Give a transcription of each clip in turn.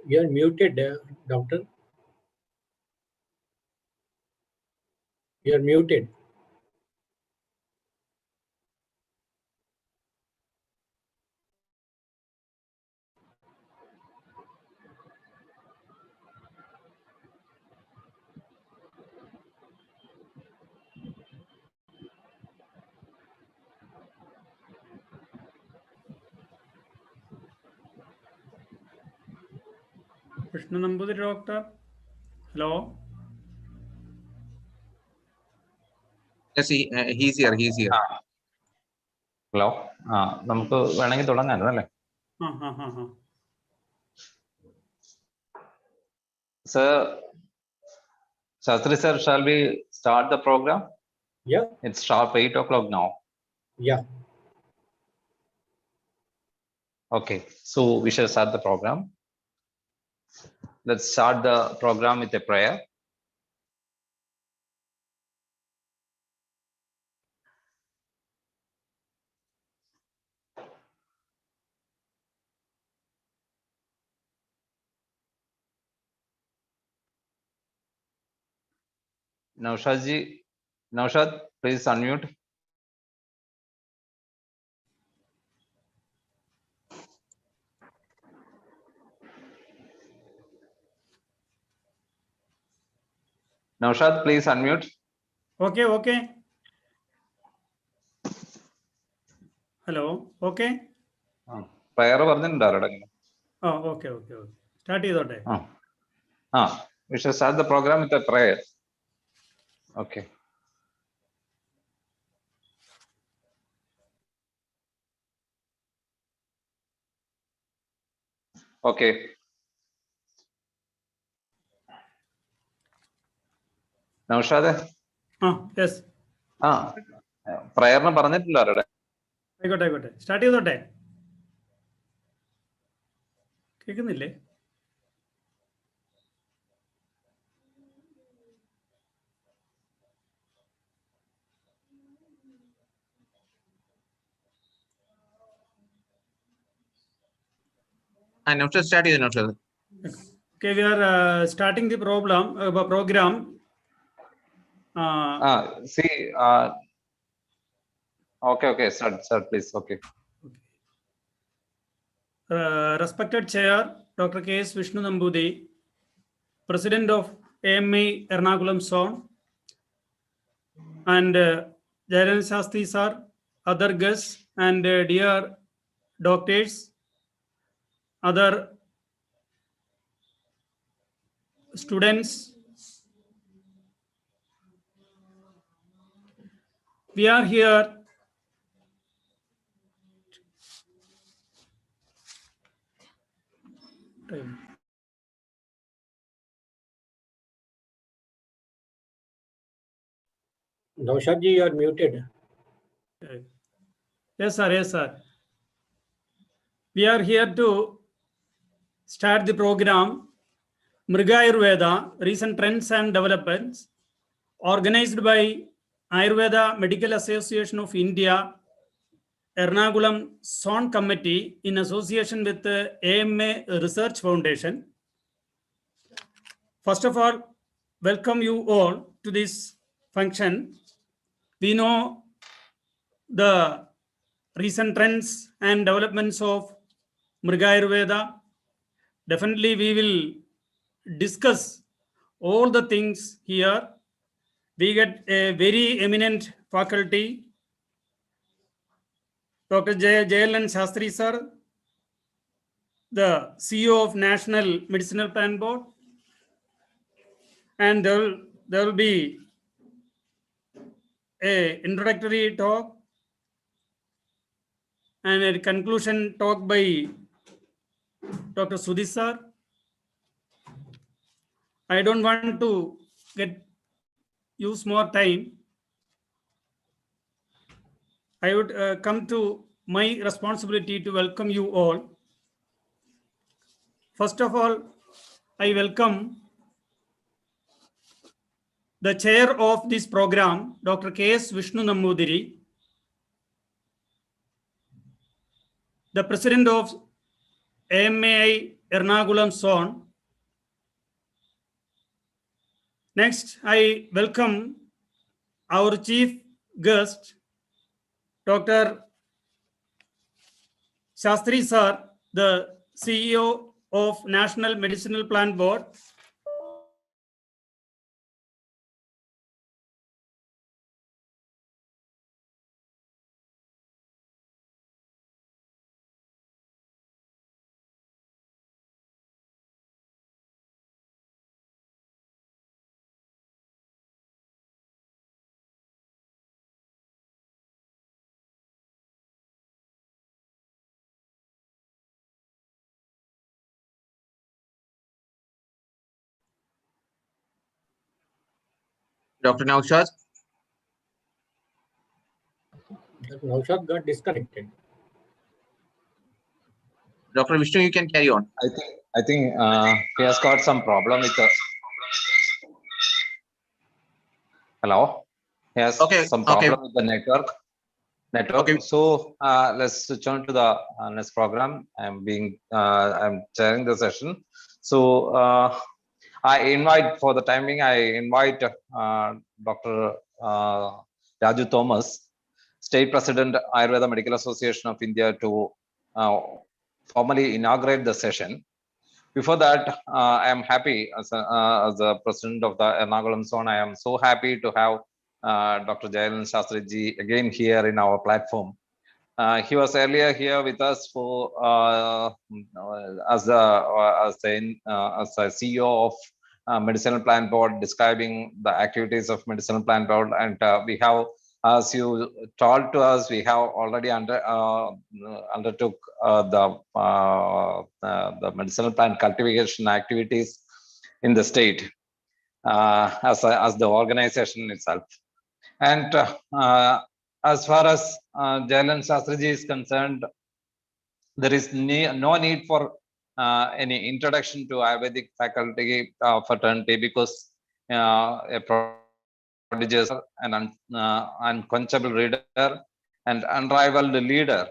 You're muted, doctor. You're muted. Vishnu Nambudiri doctor. Hello. Yes, he's here. He's here. Hello. നമുക്ക് വേണമെങ്കിൽ തുടങ്ങാം അല്ലേ? Sir, Sastry sir, shall we start the program? Yeah. It's sharp 8 o'clock now. Yeah. Okay, so we shall start the program. Let's start the program with a prayer. Naushad, please unmute. Naushad, please unmute. Okay. Hello. Okay. Prayer പറഞ്ഞിട്ടുണ്ടായിരുന്നു. Okay. Start ചെയ്തോട്ടെ. We shall start the program with a prayer. Okay. Okay. Naushad? Yes. Prayer പറഞ്ഞിട്ടില്ല ആരുടെ? ആയിക്കോട്ടെ. Start ചെയ്തോട്ടെ. കേൾക്കുന്നില്ലേ? Naushad, start ചെയ്തു Naushad. Okay, we are starting the program. See, okay, start please. Okay. Respected Chair, Dr. K.S. Vishnu Nambudiri, President of AMI Ernakulam Zone, and Jayalan Sastry sir, other guests, and dear doctors, other students. We are here Naushad ji, you are muted. Yes, sir. We are here to start the program Mrigayurveda, Recent Trends and Developments, organized by Ayurveda Medical Association of India, Ernakulam Zone Committee, in association with the AMA Research Foundation. First of all, welcome you all to this function. We know the recent trends and developments of Mrigayurveda. Definitely we will discuss all the things here. We get a very eminent faculty, Dr. Jayalan Sastry sir, the CEO of National Medicinal Plan Board, and there will be a introductory talk and a conclusion talk by Dr. Sudhi sir. I don't want to use more time. I would come to my responsibility to welcome you all. First of all, I welcome the chair of this program, Dr. K.S. Vishnu Nambudiri, the president of AMAI Ernakulam zone. Next, I welcome our chief guest, Dr. Sastry sir, the CEO of National Medicinal Plant Board. Dr. Naushad? Naushad got disconnected. Dr. Vishnu, you can carry on. I think he has got some problem with the. Hello. He has some problem with the network. Okay. So let's switch on to the next program. I'm chairing the session. So I invite, for the timing, I invite Dr. Raju Thomas, State President, Ayurveda Medical Association of India, to formally inaugurate the session. Before that, I am happy as the president of the Ernakulam zone. I am so happy to have Dr. Jayalan Sastry ji again here in our platform. He was earlier here with us for as a CEO of Medicinal Plant Board, describing the activities of Medicinal Plant Board, and we have, as you told to us, we have already undertook the medicinal plant cultivation activities in the state as the organization itself. And as far as Jayalan Shastriji is concerned, there is no need for any introduction to Ayurvedic faculty fraternity, because a prodigious and unquenchable reader and unrivaled leader,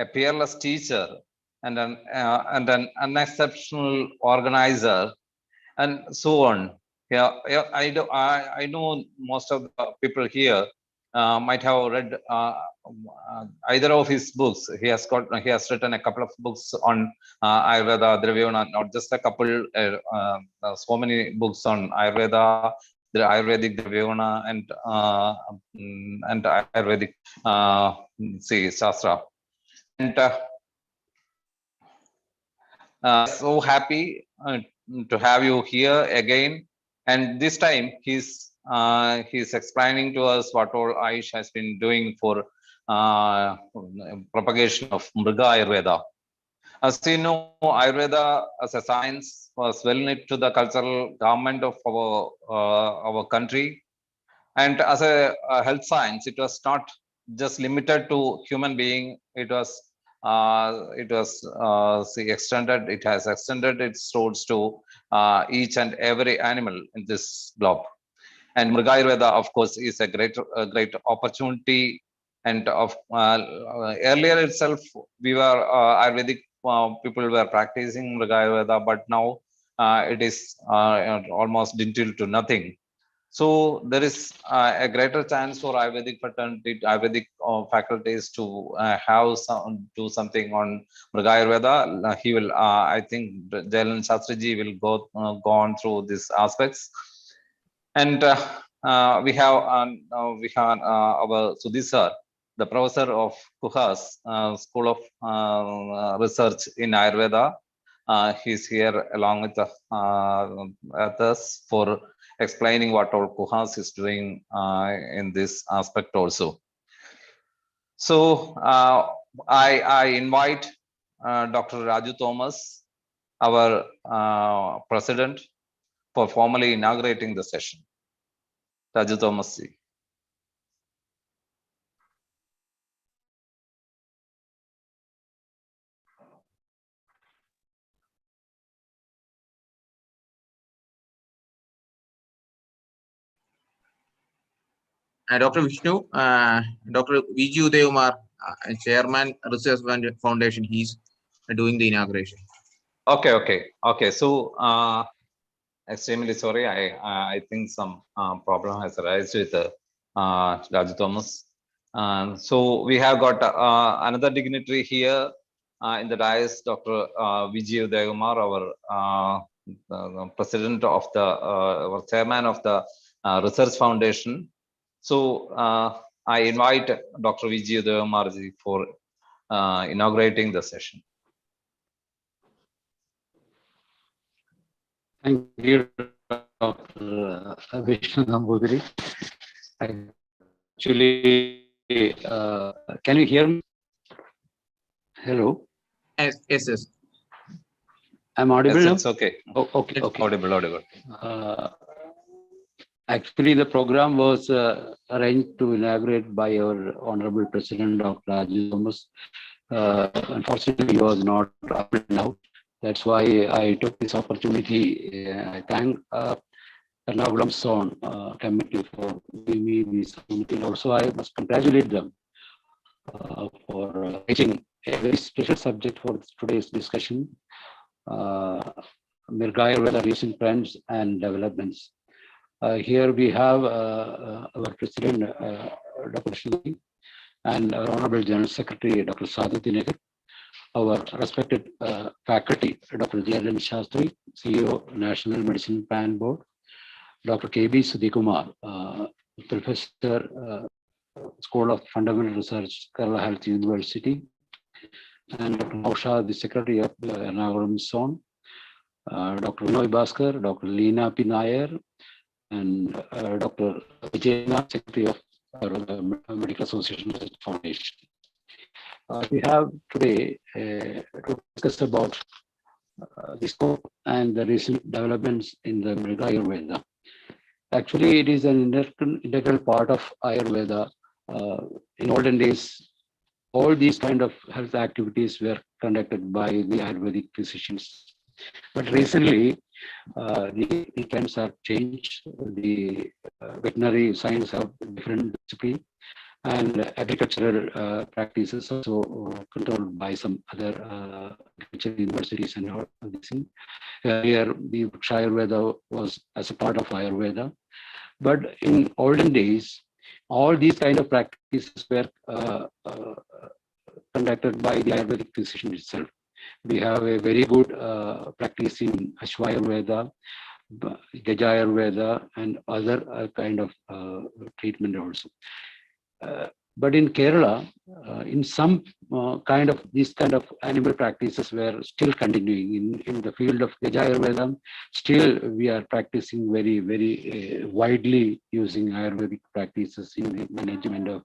a peerless teacher, and an unexceptional organizer, and so on. Yeah, I know most of the people here might have read either of his books. He has written a couple of books on Ayurveda, Dravyona, not just a couple, so many books on Ayurveda, the Ayurvedic Dravyona, and Ayurvedic Shastra. And so happy to have you here again. And this time he's explaining to us what all Aish has been doing for propagation of Mrigayurveda. As you know, Ayurveda as a science was well knit to the cultural garment of our country, and as a health science, it was not just limited to human being. It has extended its roots to each and every animal in this globe. And Mrigayurveda, of course, is a great opportunity. And earlier itself, we were Ayurvedic people were practicing Mrigayurveda, but now it is almost dwindled to nothing. So there is a greater chance for Ayurvedic fraternity, Ayurvedic faculties to do something on Mrigayurveda. He will, I think, Jayalan Shastriji will go on through these aspects. And we have our Sudhi sir, the professor of Kuhas School of Research in Ayurveda. He's here along with us for explaining what all Kuhas is doing in this aspect also. So I invite Dr. Raju Thomas, our president, for formally inaugurating the session. Raju Thomas. Dr. Vishnu, Dr. Viju Devumar, Chairman, Research Foundation, he's doing the inauguration. Okay. So, extremely sorry. I think some problem has arisen with Raju Thomas. So we have got another dignitary here in the dais, Dr. Vijay Kumar, our president of the our chairman of the Research Foundation. So I invite Dr. Vijay Kumar for inaugurating the session. Thank you, Dr. Vishnu Nambudiri. Actually, can you hear me? Hello, Yes. I'm audible Yes, now? it's okay. Oh, okay. Audible. Actually, the program was arranged to inaugurate by our Honorable President, Dr. Raju Thomas. Unfortunately, he was not up now. That's why I took this opportunity. I thank Ernakulam Zone committee for giving me this opportunity. Also, I must congratulate them for reaching a very special subject for today's discussion. Mrigayurveda recent trends and developments. Here we have our President, Dr. Shri, and our Honorable General Secretary, Dr. Sadhu, our respected faculty, Dr. Jayalal Sastry, CEO, National Medicine Plan Board, Dr. K.B. Sudhikumar, Professor, School of Fundamental Research, Kerala Health University, and Dr. Mausha, the Secretary of Ernakulam Zone, Dr. Noy Bhaskar, Dr. Leena P. Nair, and Dr. Vijayna, Secretary of Medical Association Research Foundation. We have today to discuss about the scope and the recent developments in the Mrigayurveda. Actually, it is an integral part of Ayurveda. In olden days, all these kind of health activities were conducted by the Ayurvedic physicians. But recently, the trends have changed. The veterinary science have different discipline, and agricultural practices also controlled by some other agricultural universities and all this thing. Here, the Ayurveda was as a part of Ayurveda. But in olden days, all these kind of practices were conducted by the Ayurvedic physician itself. We have a very good practice in Ashwayurveda, Gajayurveda, and other kind of treatment also. But in Kerala, in some kind of these kind of animal practices were still continuing in the field of Gajayurveda. Still, we are practicing very widely using Ayurvedic practices in the management of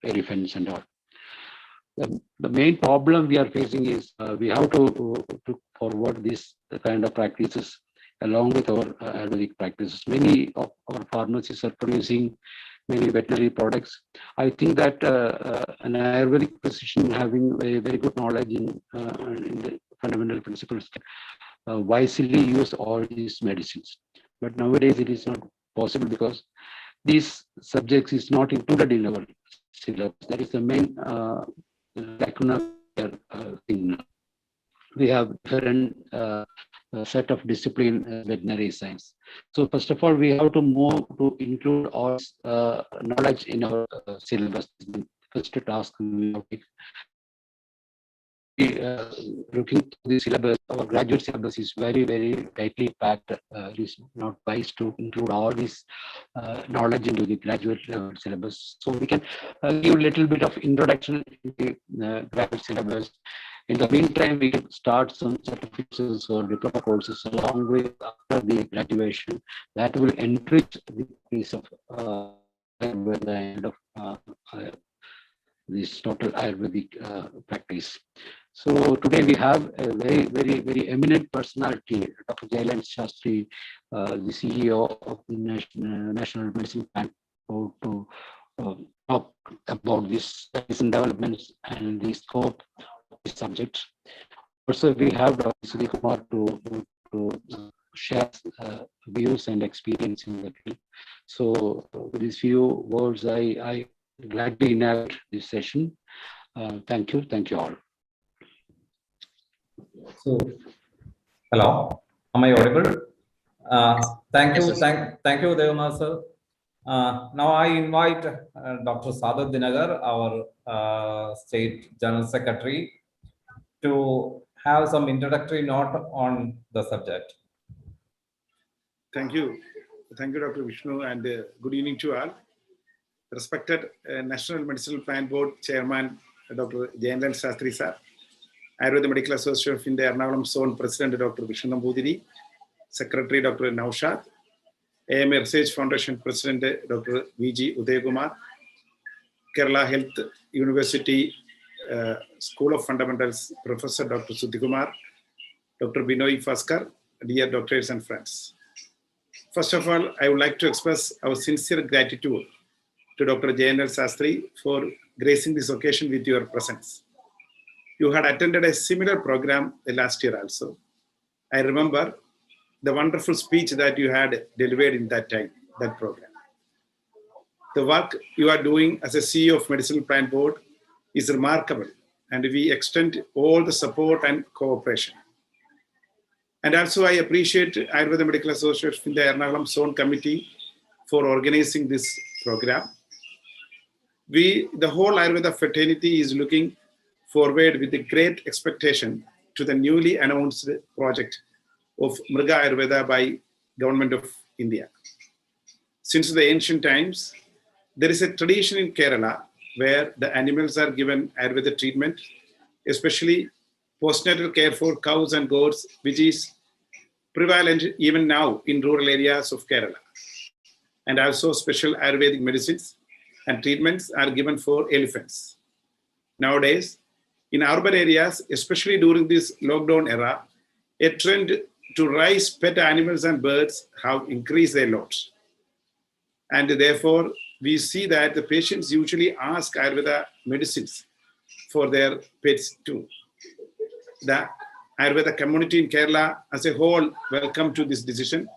elephants and all. The main problem we are facing is we have to forward this kind of practices along with our Ayurvedic practices. Many of our pharmacies are producing many veterinary products. I think that an Ayurvedic physician having a very good knowledge in the fundamental principles wisely use all these medicines. But nowadays it is not possible because these subjects is not included in our syllabus. That is the main lacuna thing. We have different set of discipline veterinary science. So first of all, we have to move to include all knowledge in our syllabus. First task we have to looking at the syllabus. Our graduate syllabus is very tightly packed. It is not wise to include all this knowledge into the graduate syllabus. So we can give a little bit of introduction to the graduate syllabus. In the meantime, we can start some certificates or diploma courses along with after the graduation that will enrich the piece of the end of this total Ayurvedic practice. So today we have a very eminent personality, Dr. Jayalal Sastry, the CEO of the National Medicine Plan, to talk about this recent developments and the scope of this subject. Also, we have Dr. Sudhikumar to share views and experience in the field. So with these few words, I gladly inaugurate this session. Thank you all. So, hello, am I audible? Thank you, Yes, yes. thank you, Devamar sir. Now I invite Dr. Sadat Dinagar, our State General Secretary, to have some introductory note on the subject. Thank you. Thank you, Dr. Vishnu, and good evening to all. Respected National Medicinal Plan Board Chairman, Dr. Jayendran Sastry sir, Ayurveda Medical Association of India, Ernakulam Zone President, Dr. Vishnu Nambudiri, Secretary, Dr. Naushad, AMA Research Foundation President, Dr. V.G. Udayakumar, Kerala Health University School of Fundamentals, Professor Dr. Sudhikumar, Dr. Binoy Faskar, dear doctors and friends. First of all, I would like to express our sincere gratitude to Dr. Jayendran Sastry for gracing this occasion with your presence. You had attended a similar program last year also. I remember the wonderful speech that you had delivered in that time, that program. The work you are doing as a CEO of Medicinal Plan Board is remarkable, and we extend all the support and cooperation. And also I appreciate Ayurveda Medical Association in the Ernakulam Zone Committee for organizing this program. The whole Ayurveda fraternity is looking forward with a great expectation to the newly announced project of Mrigayurveda by Government of India. Since the ancient times, there is a tradition in Kerala where the animals are given Ayurveda treatment, especially postnatal care for cows and goats, which is prevalent even now in rural areas of Kerala. And also special Ayurvedic medicines and treatments are given for elephants. Nowadays, in urban areas, especially during this lockdown era, a trend to raise pet animals and birds have increased a lot. And therefore, we see that the patients usually ask Ayurveda medicines for their pets too. The Ayurveda community in Kerala as a whole welcome to this decision.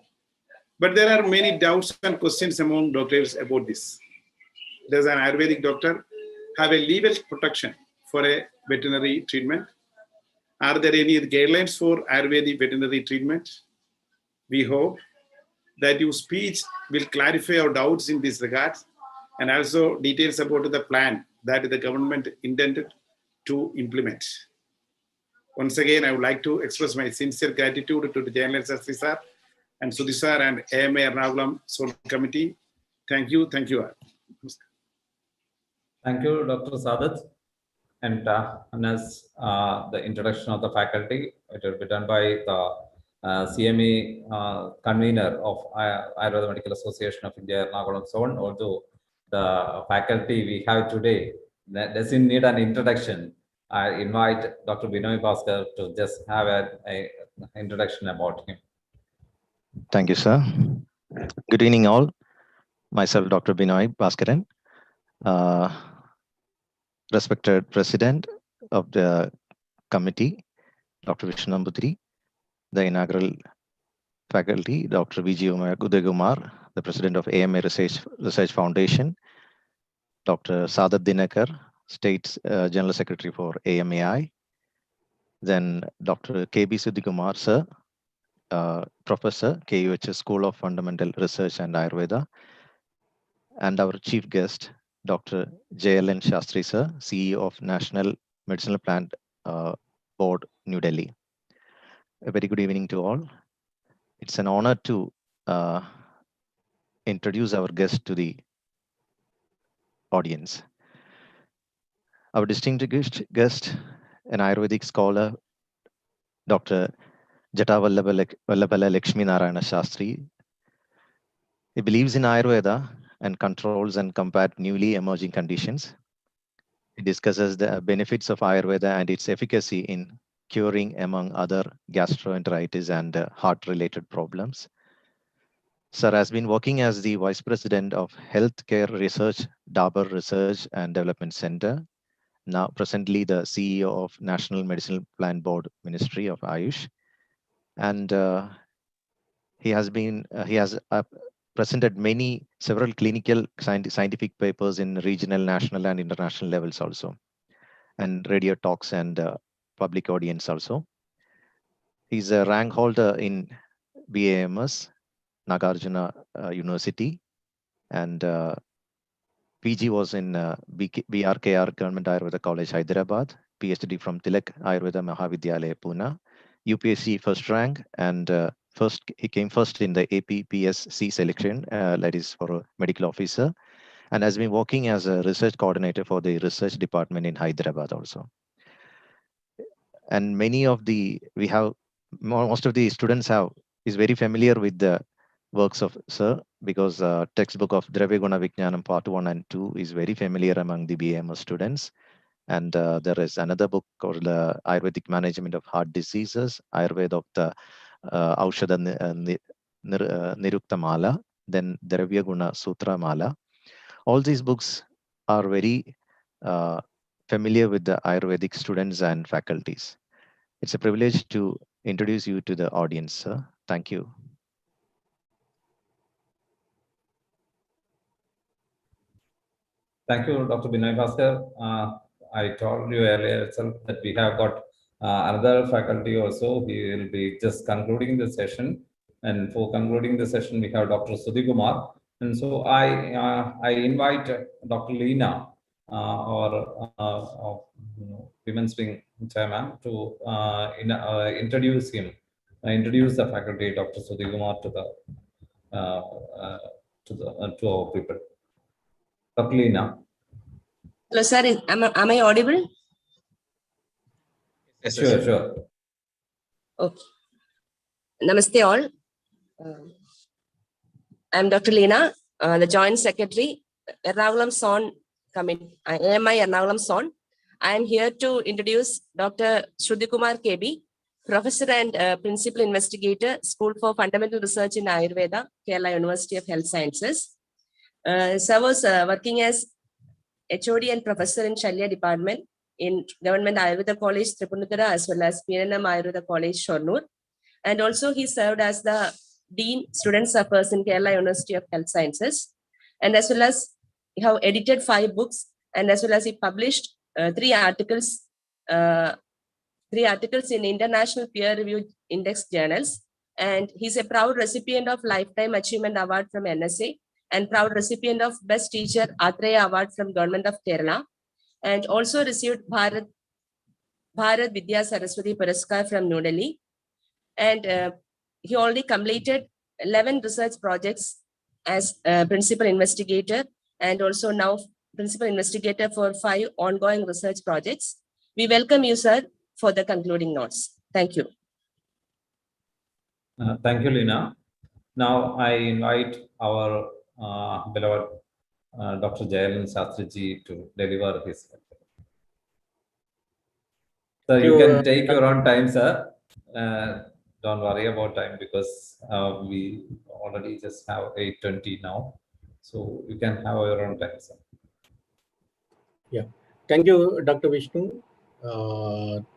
But there are many doubts and questions among doctors about this. Does an Ayurvedic doctor have a legal protection for a veterinary treatment? Are there any guidelines for Ayurvedic veterinary treatment? We hope that your speech will clarify our doubts in this regard and also details about the plan that the government intended to implement. Once again, I would like to express my sincere gratitude to the Jayendran Sastry sir and Sudhi sir and AMA Ernakulam Zone Committee. Thank you all. Thank you, Dr. Sadat. And as the introduction of the faculty, it will be done by the CME convener of Ayurveda Medical Association of India, Ernakulam Zone. Although the faculty we have today doesn't need an introduction, I invite Dr. Binoy Bhaskar to just have an introduction about him. Thank you, sir. Good evening, all. Myself, Dr. Binoy Bhaskaran, respected President of the committee, Dr. Vishnu Nambudiri, the inaugural faculty, Dr. V.G. Udayakumar, the President of AMA Research Foundation, Dr. Sadat Dinakar, State General Secretary for AMAI, then Dr. K.B. Sudhikumar, sir, Professor, KUHS School of Fundamental Research and Ayurveda, and our chief guest, Dr. Jayendran Sastry, sir, CEO of National Medicinal Plant Board, New Delhi. A very good evening to all. It's an honor to introduce our guest to the audience. Our distinguished guest, an Ayurvedic scholar, Dr. Jata Vallabhala Lakshmi Narayana Sastry. He believes in Ayurveda and controls and combats newly emerging conditions. He discusses the benefits of Ayurveda and its efficacy in curing, among other, gastroenteritis and heart-related problems. Sir has been working as the Vice President of Healthcare Research, Dabur Research and Development Center, now presently the CEO of National Medicinal Plan Board Ministry of Ayush. And he has presented several clinical scientific papers in regional, national and international levels also, and radio talks and public audience also. He's a rank holder in BAMS, Nagarjuna University, and PG was in BRKR Government Ayurveda College, Hyderabad, PhD from Tilak Ayurveda Mahavidyalaya, Pune, UPSC first rank, and he came first in the APPSC selection, that is for a medical officer, and has been working as a research coordinator for the research department in Hyderabad also. And most of the students is very familiar with the works of Sir, because textbook of Dravya Guna Vijnanam Part 1 and 2 is very familiar among the BAMS students. And there is another book called Ayurvedic Management of Heart Diseases, Ayurveda of the Aushadha Nirukta Mala, then Dravya Guna Sutra Mala. All these books are very familiar with the Ayurvedic students and faculties. It's a privilege to introduce you to the audience, sir. Thank you. Thank you, Dr. Binay Bhaskar. I told you earlier itself that we have got another faculty also. He will be just concluding the session. And for concluding the session, we have Dr. Sudhi Kumar. And so I invite Dr. Leena, our Women's Wing Chairman, to introduce the faculty, Dr. Sudhi Kumar, to our people. Dr. Leena. Hello, sir. Am I audible? Yes, Sure, yes. sure. Okay. Namaste all. I'm Dr. Leena, the Joint Secretary, Ernakulam Zone Committee, AMI Ernakulam Zone. I am here to introduce Dr. Shruti Kumar KB, Professor and Principal Investigator, School for Fundamental Research in Ayurveda, Kerala University of Health Sciences. Sir was working as HOD and Professor in Shalya Department in Government Ayurveda College, Tripunithura, as well as Piranam Ayurveda College, Shornur. And also he served as the Dean Students Affairs in Kerala University of Health Sciences. And as well as he have edited 5 books, and as well as he published 3 articles in international peer-reviewed index journals. And he's a proud recipient of Lifetime Achievement Award from NSA and proud recipient of Best Teacher Atreya Award from Government of Kerala, and also received Bharat Vidya Saraswati Puraskar from New Delhi. And he already completed 11 research projects as principal investigator, and also now principal investigator for 5 ongoing research projects. We welcome you, sir, for the concluding notes. Thank you. Thank you, Leena. Now I invite our beloved Dr. Jayalan Sastry to deliver his lecture. So you can take your own time, sir. Don't worry about time, because we already just have 8:20 now. So you can have your own time, sir. Yeah. Thank you, Dr. Vishnu.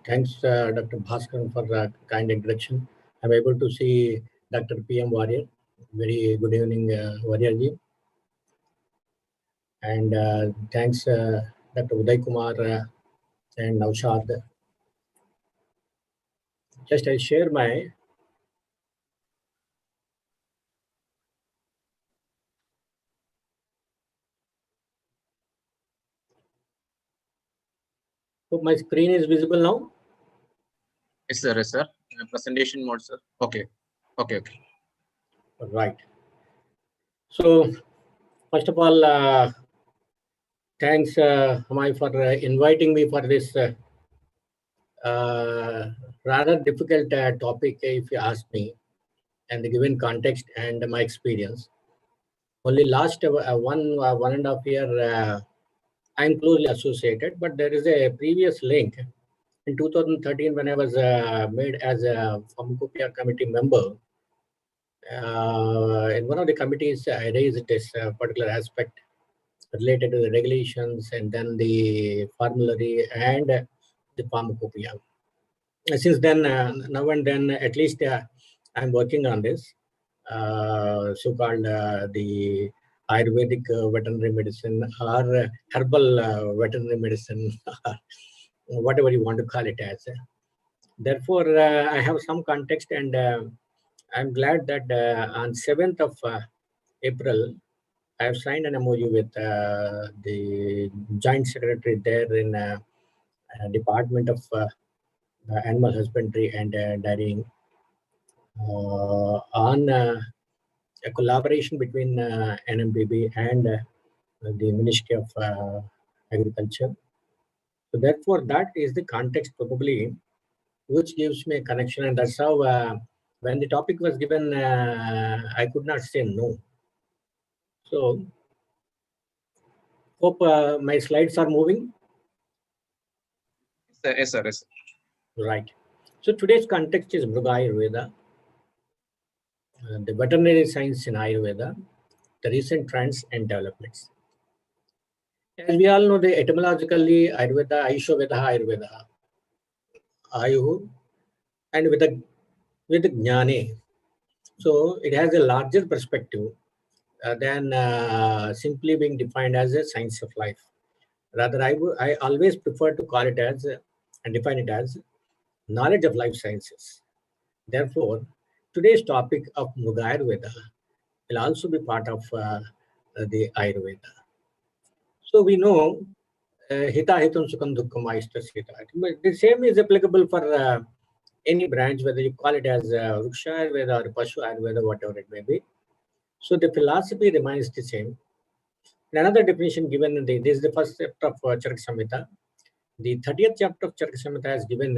Thanks, Dr. Bhaskar, for the kind introduction. I'm able to see Dr. PM Warrior. Very good evening, Warrior ji. And thanks, Dr. Uday Kumar and Naushad. Just I share my hope my screen is visible now. Yes, sir. Yes, sir. Presentation mode, sir. Okay. Okay. Okay. All right. So, first of all, thanks, Hamay, for inviting me for this rather difficult topic, if you ask me, and the given context and my experience. Only last 1.5 year, I'm closely associated, but there is a previous link. In 2013, when I was made as a Pharmacopoeia committee member, in one of the committees, I raised this particular aspect related to the regulations and then the formulary and the Pharmacopoeia. Since then, now and then, at least I'm working on this, so-called the Ayurvedic veterinary medicine or herbal veterinary medicine, whatever you want to call it as. Therefore, I have some context, and I'm glad that on 7th of April, I have signed an MOU with the Joint Secretary there in Department of Animal Husbandry and Dairying on a collaboration between NMPB and the Ministry of Agriculture. So therefore, that is the context probably which gives me a connection, and that's how when the topic was given, I could not say no. So hope my slides are moving. Yes, sir. Yes, sir. Right. So today's context is Mrigayurveda, the veterinary science in Ayurveda, the recent trends and developments. As we all know, the etymologically Ayurveda, Aisho Veda, Ayurveda, Ayu, and with Jnane. So it has a larger perspective than simply being defined as a science of life. Rather, I always prefer to call it as and define it as knowledge of life sciences. Therefore, today's topic of Mrigayurveda will also be part of the Ayurveda. So we know Hita Hitam Sukham Dukkham Aishtasya. But the same is applicable for any branch, whether you call it as Ruksha Ayurveda or Pashu Ayurveda, whatever it may be. So the philosophy remains the same. Another definition given in this is the first chapter of Charaka Samhita. The 30th chapter of Charaka Samhita has given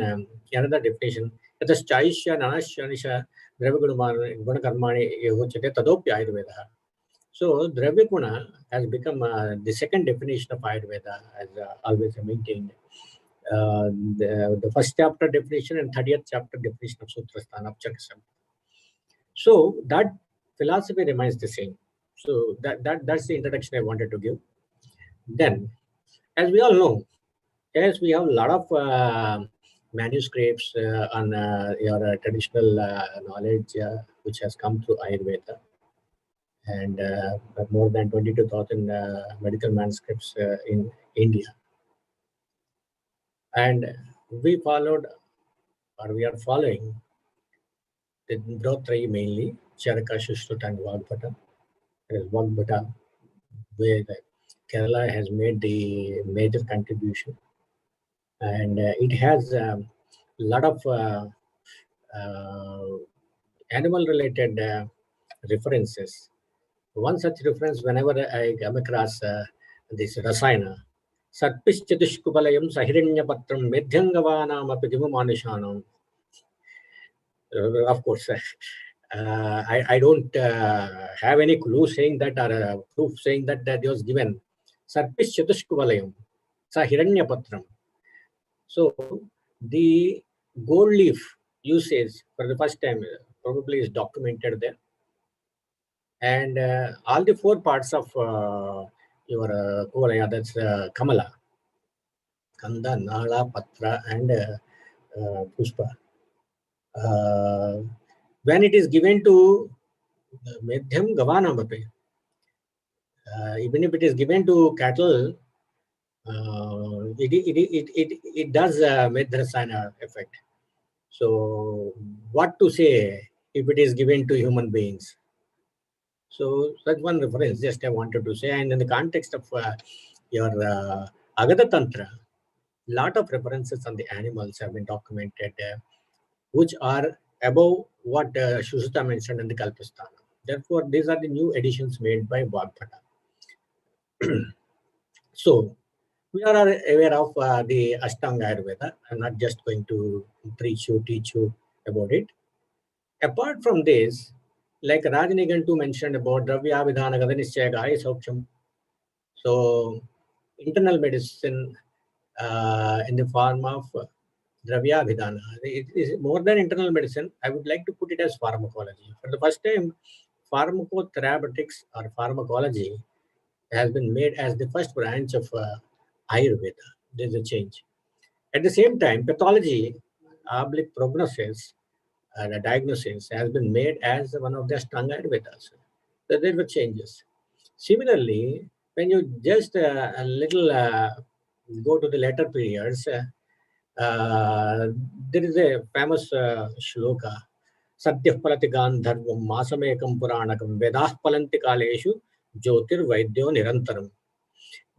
another definition. Yatas Chaishya Nanashya Nisha Dravya Gunakarmani Yehochate Tadopya Ayurveda. So Dravya Guna has become the second definition of Ayurveda, as always maintained. The first chapter definition and 30th chapter definition of Sutrasthana of Charaka Samhita. So that philosophy remains the same. So that's the introduction I wanted to give. Then, as we all know, yes, we have a lot of manuscripts on your traditional knowledge which has come through Ayurveda, and more than 22,000 medical manuscripts in India. And we followed, or we are following, the Brotrayi mainly, Charaka, Shushruta, and Vagbhata. Vagbhata, where Kerala has made the major contribution, and it has a lot of animal-related references. One such reference, whenever I come across this Rasayana, Sarpish Chatushkubalayam Sahiranya Patram Medhyangavanam Apidimanishanam. Of course, I don't have any clue saying that, or proof saying that was given. Sarpish Chatushkubalayam Sahiranya Patram. So the gold leaf usage for the first time probably is documented there. And all the four parts of your Kuvalaya, that's Kamala, Kanda, Nala, Patra, and Pushpa. When it is given to Medhyam Gavanamape, even if it is given to cattle, it does Medhrasana effect. So what to say if it is given to human beings? So that's one reference just I wanted to say. And in the context of your Agata Tantra, lot of references on the animals have been documented, which are above what Shushruta mentioned in the Kalpasthana. Therefore, these are the new additions made by Vagbhata. So we are aware of the Ashtanga Ayurveda. I'm not just going to teach you about it. Apart from this, like Rajanigantu mentioned about Dravya Vidhana Gadanischaya Gaya Sauksham. So internal medicine in the form of Dravya Vidhana. It is more than internal medicine. I would like to put it as pharmacology. For the first time, pharmacotherapeutics or pharmacology has been made as the first branch of Ayurveda. There's a change. At the same time, pathology, prognosis, the diagnosis has been made as one of the Ashtanga Ayurvedas. So there were changes. Similarly, when you just a little go to the later periods, there is a famous shloka. Satyah palati gandharvam masamekam puranakam vedah palanti kaleshu jyotir vaidyo nirantaram.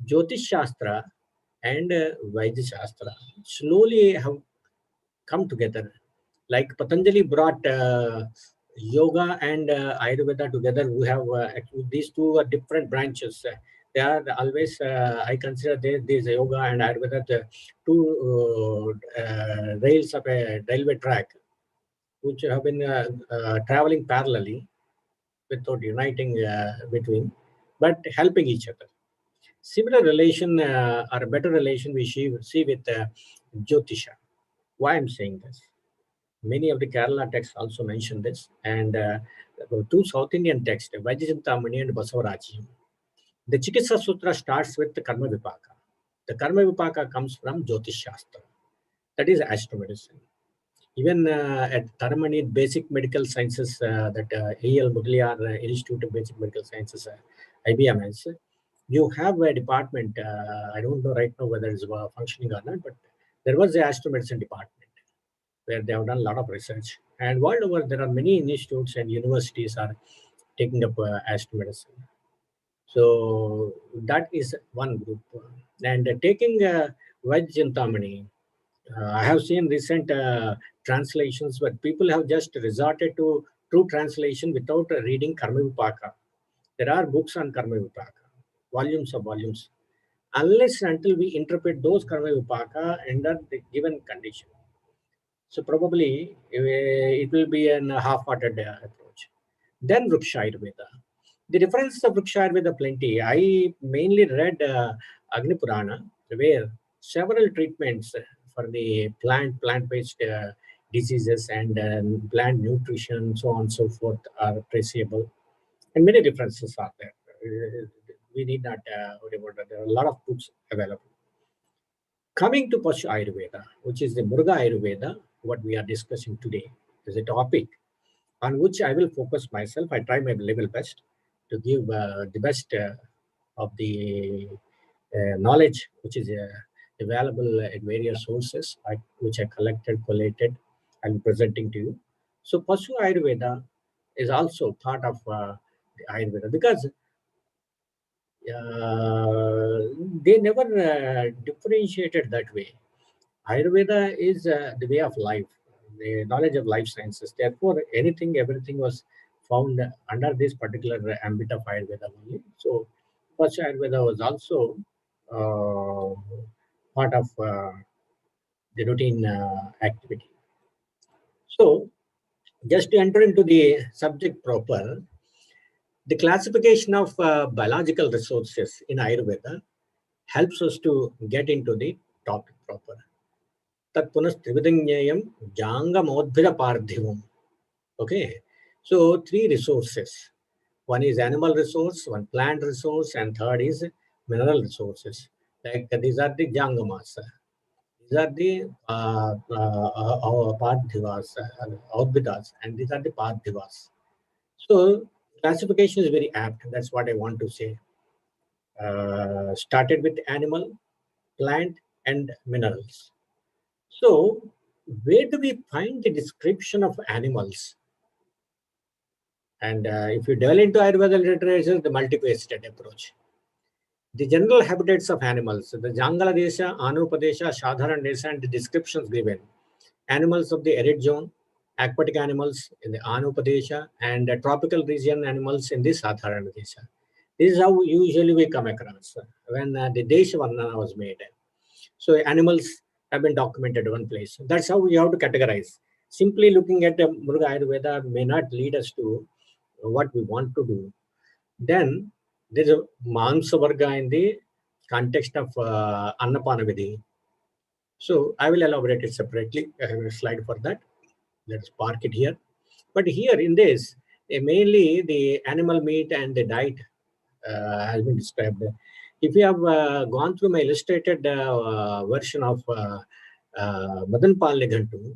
Jyotish Shastra and Vaidya Shastra slowly have come together. Like Patanjali brought yoga and Ayurveda together. We have these two are different branches. They are always, I consider these yoga and Ayurveda the two rails of a railway track, which have been traveling parallelly without uniting between, but helping each other. Similar relation or a better relation we see with Jyotisha. Why I'm saying this? Many of the Kerala texts also mention this, and two South Indian texts, Vajrayantamani and Basavaraji. The Chikitsa Sutra starts with the Karma Vipaka. The Karma Vipaka comes from Jyotish Shastra, that is astromedicine. Even at Taramani Basic Medical Sciences, that A.L. Mudaliar Institute of Basic Medical Sciences, IBMS, you have a department, I don't know right now whether it's functioning or not, but there was the astromedicine department where they have done a lot of research. And world over, there are many institutes and universities are taking up astromedicine. So that is one group. And taking Vajrayantamani, I have seen recent translations where people have just resorted to true translation without reading Karma Vipaka. There are books on Karma Vipaka, volumes of volumes, unless and until we interpret those Karma Vipaka under the given condition. So probably it will be a half-hearted approach. Then Vriksha Ayurveda. The difference of Vriksha Ayurveda plenty. I mainly read Agni Purana, where several treatments for the plant-based diseases and plant nutrition, so on and so forth, are traceable. And many differences are there. We need not worry about that. There are a lot of books available. Coming to Pashu Ayurveda, which is the Mrigayurveda, what we are discussing today, is a topic on which I will focus myself. I try my level best to give the best of the knowledge which is available at various sources, which I collected, collated, and presenting to you. So Pashu Ayurveda is also part of the Ayurveda because they never differentiated that way. Ayurveda is the way of life, the knowledge of life sciences. Therefore, everything was found under this particular ambit of Ayurveda only. So, first Ayurveda was also part of the routine activity. So, just to enter into the subject proper, the classification of biological resources in Ayurveda helps us to get into the topic proper. Tat punas trividanyayam jangamodbhira parthivam. Okay, so three resources. One is animal resource, one plant resource, and third is mineral resources. Like these are the jangamas. These are the parthivas, odbidas, and these are the parthivas. So classification is very apt. That's what I want to say. Started with animal, plant, and minerals. So where do we find the description of animals? And if you delve into Ayurveda literature, the multifaceted approach. The general habitats of animals, the Jangala Desha, Anupadesha, Sadharan Desha, and the descriptions given. Animals of the arid zone, aquatic animals in the Anupadesha, and tropical region animals in the Sadharan Desha. This is how usually we come across when the Desha Varnana was made. So animals have been documented in one place. That's how we have to categorize. Simply looking at Mriga Ayurveda may not lead us to what we want to do. Then there's a Mansa Varga in the context of Annapana Vidhi. So I will elaborate it separately. I have a slide for that. Let's park it here. But here in this, mainly the animal meat and the diet has been described. If you have gone through my illustrated version of Madan Pal Nighantu,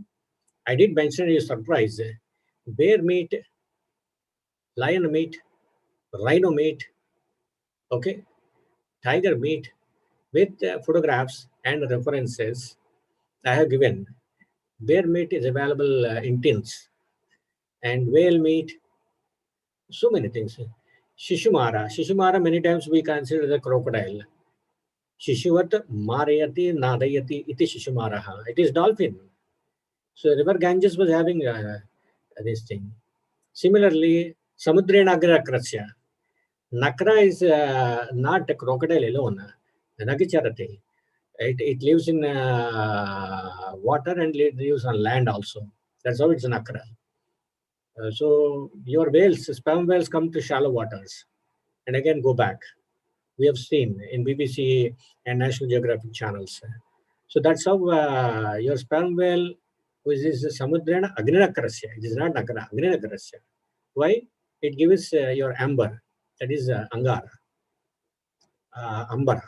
I did mention a surprise. Bear meat, lion meat, rhino meat, okay, tiger meat with photographs and references I have given. Bear meat is available in tins, and whale meat, so many things. Shishumara many times we consider the crocodile. Shishuvat marayati nadayati iti shishumaraha. It is dolphin. So river Ganges was having this thing. Similarly, Samudrana Agrakrasya. Nakra is not a crocodile alone. Nagicharati. It lives in water and it lives on land also. That's how it's Nakra. So your whales, sperm whales come to shallow waters and again go back. We have seen in BBC and National Geographic channels. So that's how your sperm whale, which is Samudrana Agninakrasya. It is not Nakra, Agninakrasya. Why? It gives your amber, that is Angara, Ambara.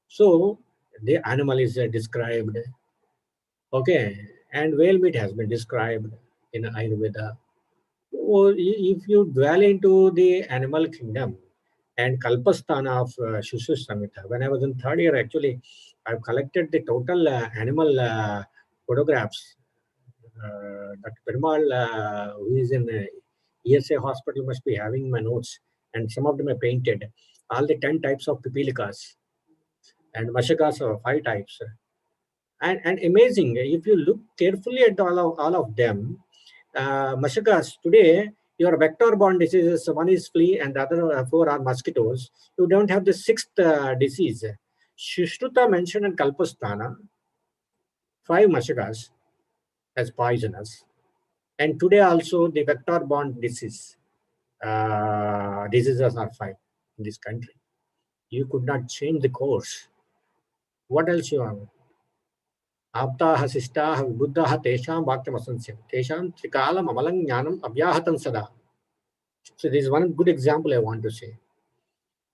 So the animal is described, okay, and whale meat has been described in Ayurveda. Oh, if you dwell into the animal kingdom and Kalpasthana of Shushu Samhita, when I was in third year, actually, I've collected the total animal photographs. Dr. Perumal, who is in ESA hospital, must be having my notes, and some of them are painted. All the 10 types of pipilikas and mashakas are 5 types. And amazing, if you look carefully at all of them, mashakas today, your vector-borne diseases, one is flea and the other 4 are mosquitoes. You don't have the 6th disease. Shushruta mentioned in Kalpasthana 5 mashakas as poisonous. And today also the vector-borne diseases are 5 in this country. You could not change the course. What else you have? Aptaha sistaha buddhaha tesham vakyamasansyam tesham trikalam amalang jnanam abhyahatan sada. So this is one good example I want to say.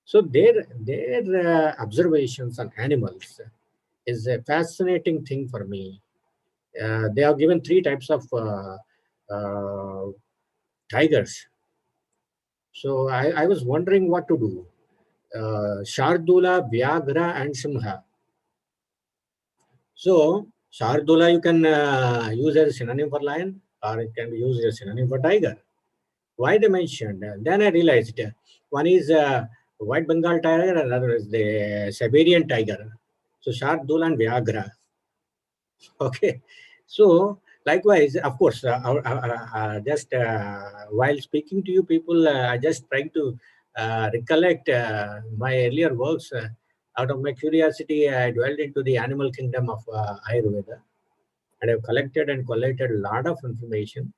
So their observations on animals is a fascinating thing for me. They have given 3 types of tigers. So I was wondering what to do. Shardula, Vyagra and Simha. So Shardula you can use as a synonym for lion, or it can be used as a synonym for tiger. Why they mentioned? Then I realized one is white Bengal tiger and another is the Siberian tiger. So Shardula and Vyagra. Okay. So likewise, of course, just while speaking to you people, I just trying to recollect my earlier works. Out of my curiosity, I dwelled into the animal kingdom of Ayurveda, and I've collected and collated a lot of information.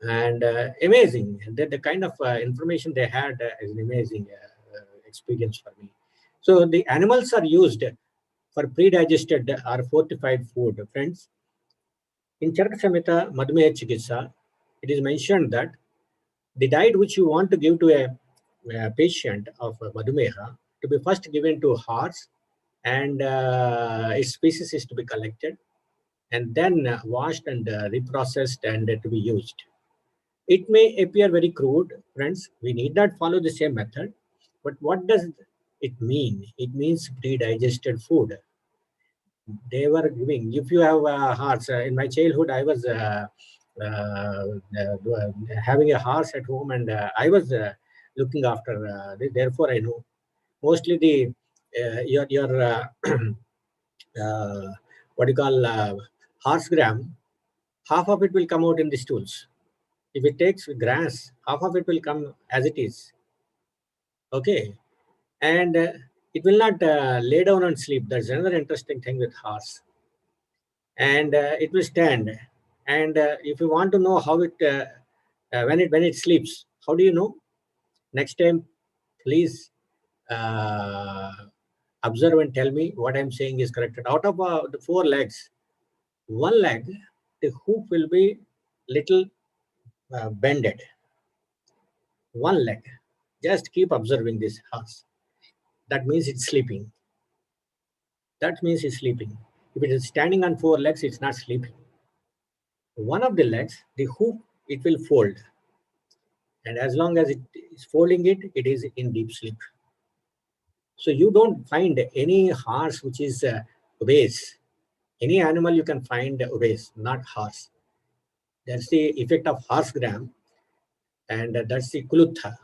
And amazing, the kind of information they had is an amazing experience for me. So the animals are used for pre-digested or fortified food, friends. In Charaka Samhita Madhumeha Chikitsa, it is mentioned that the diet which you want to give to a patient of Madhumeha to be first given to horse, and its species is to be collected and then washed and reprocessed and to be used. It may appear very crude, friends. We need not follow the same method. But what does it mean? It means pre-digested food. They were giving, if you have a horse, in my childhood, I was having a horse at home, and I was looking after, therefore I know. Mostly the, your what you call horse gram, half of it will come out in the stools. If it takes grass, half of it will come as it is. Okay. And it will not lay down and sleep. That's another interesting thing with horse. And it will stand. And if you want to know how it, when it sleeps, how do you know? Next time, please observe and tell me what I'm saying is correct. Out of the 4 legs, 1 leg, the hoof will be little bended. 1 leg. Just keep observing this horse. That means it's sleeping. That means it's sleeping. If it is standing on 4 legs, it's not sleeping. One of the legs, the hoof, it will fold. And as long as it is folding it, it is in deep sleep. So you don't find any horse which is obese. Any animal you can find obeys, not horse. That's the effect of horse gram, and that's the kulutha,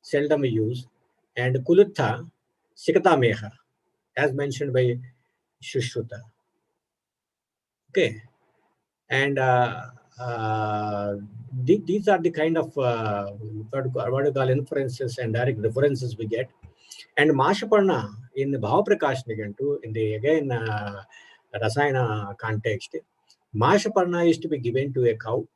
seldom we use. And kulutha, sikata meha, as mentioned by Shushruta. Okay, and these are the kind of what you call inferences and direct references we get. And Mashaparna in the Bhavaprakash Nigantu, in the again Rasayana context, Mashaparna is to be given to a cow,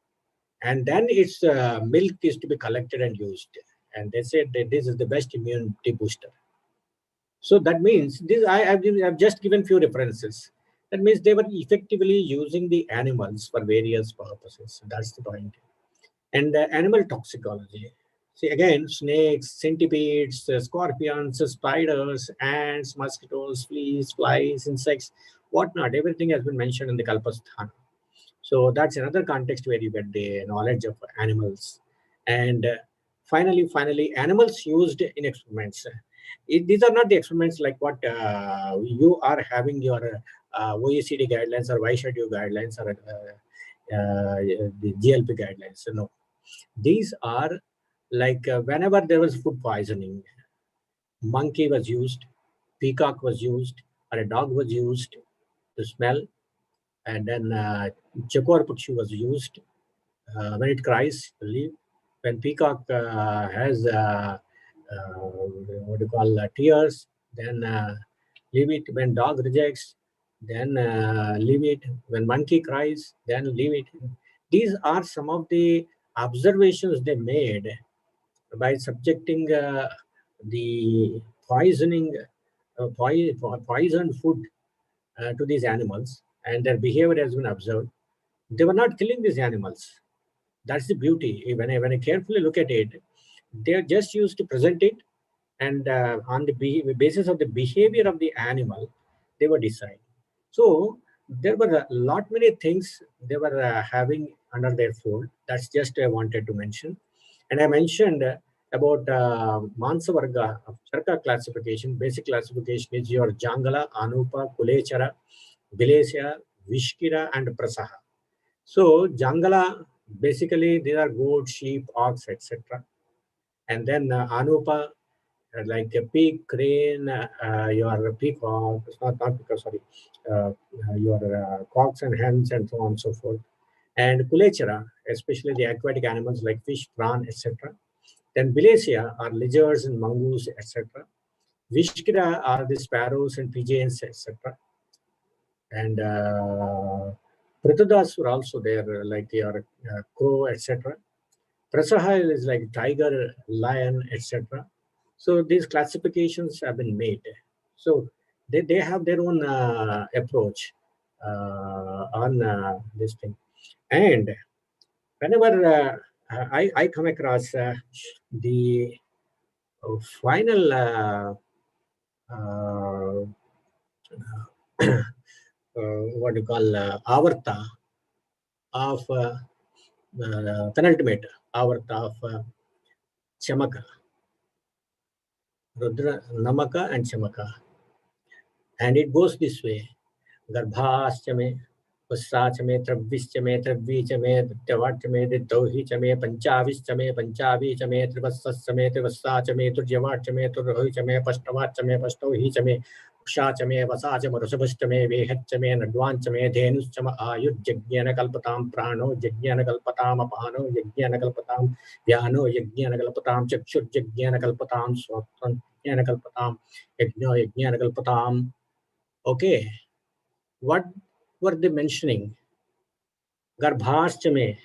and then its milk is to be collected and used. And they said that this is the best immunity booster. So that means this I've just given few references. That means they were effectively using the animals for various purposes. That's the point. And animal toxicology. See again, snakes, centipedes, scorpions, spiders, ants, mosquitoes, fleas, flies, insects, whatnot. Everything has been mentioned in the Kalpasthana. So that's another context where you get the knowledge of animals. And finally, animals used in experiments. These are not the experiments like what you are having your OECD guidelines or YSHU guidelines or the GLP guidelines. No, these are like whenever there was food poisoning, monkey was used, peacock was used, or a dog was used to smell, and then Chakor Pakshu was used. When it cries, leave. When peacock has what do you call tears, then leave it. When dog rejects, then leave it. When monkey cries, then leave it. These are some of the observations they made by subjecting the poisoning, poisoned food to these animals, and their behavior has been observed. They were not killing these animals. That's the beauty. When I carefully look at it, they're just used to present it, and on the basis of the behavior of the animal, they were decided. So there were a lot many things they were having under their fold. That's just I wanted to mention. And I mentioned about Mansavarga of Charka classification. Basic classification is your Jangala, Anupa, Kulechara, Bilesya, Vishkira, and Prasaha. So Jangala, basically these are goat, sheep, ox, etc. And then Anupa, like a pig, crane, your peacock, not peacock, sorry, your cocks and hens and so on and so forth. And Kulechara, especially the aquatic animals like fish, prawn, etc. Then Bilesya are lizards and mongoose, etc. Vishkira are the sparrows and pigeons, etc. And Pratadas were also there, like your crow, etc. Prasaha is like tiger, lion, etc. So these classifications have been made. So they have their own approach on this thing. And whenever I come across the final what you call avarta of penultimate avarta of Chamaka, Rudra, Namaka, and Chamaka. And it goes this way: Garbhashchame, Vassachame, Travischame, Travichame, Dityavarchame, Dittohichame, Panchavischame, Panchavichame, Trivassachame, Trivassachame, Turjavachame, Turrohichame, Pastavachame, Pastohichame, Ukshachame, Vasachame, Rusabhastame, Vehachame, Nadvanchame, Dhenuschama, Ayud, Jagyana Kalpatam, Prano, Jagyana Kalpatam, Apano, Jagyana Kalpatam, Vyano, Jagyana Kalpatam, Chakshur, Jagyana Kalpatam, Swatan, Jagyana Kalpatam, Yajna, Jagyana Kalpatam. Okay, what were they mentioning? Garbhashchame.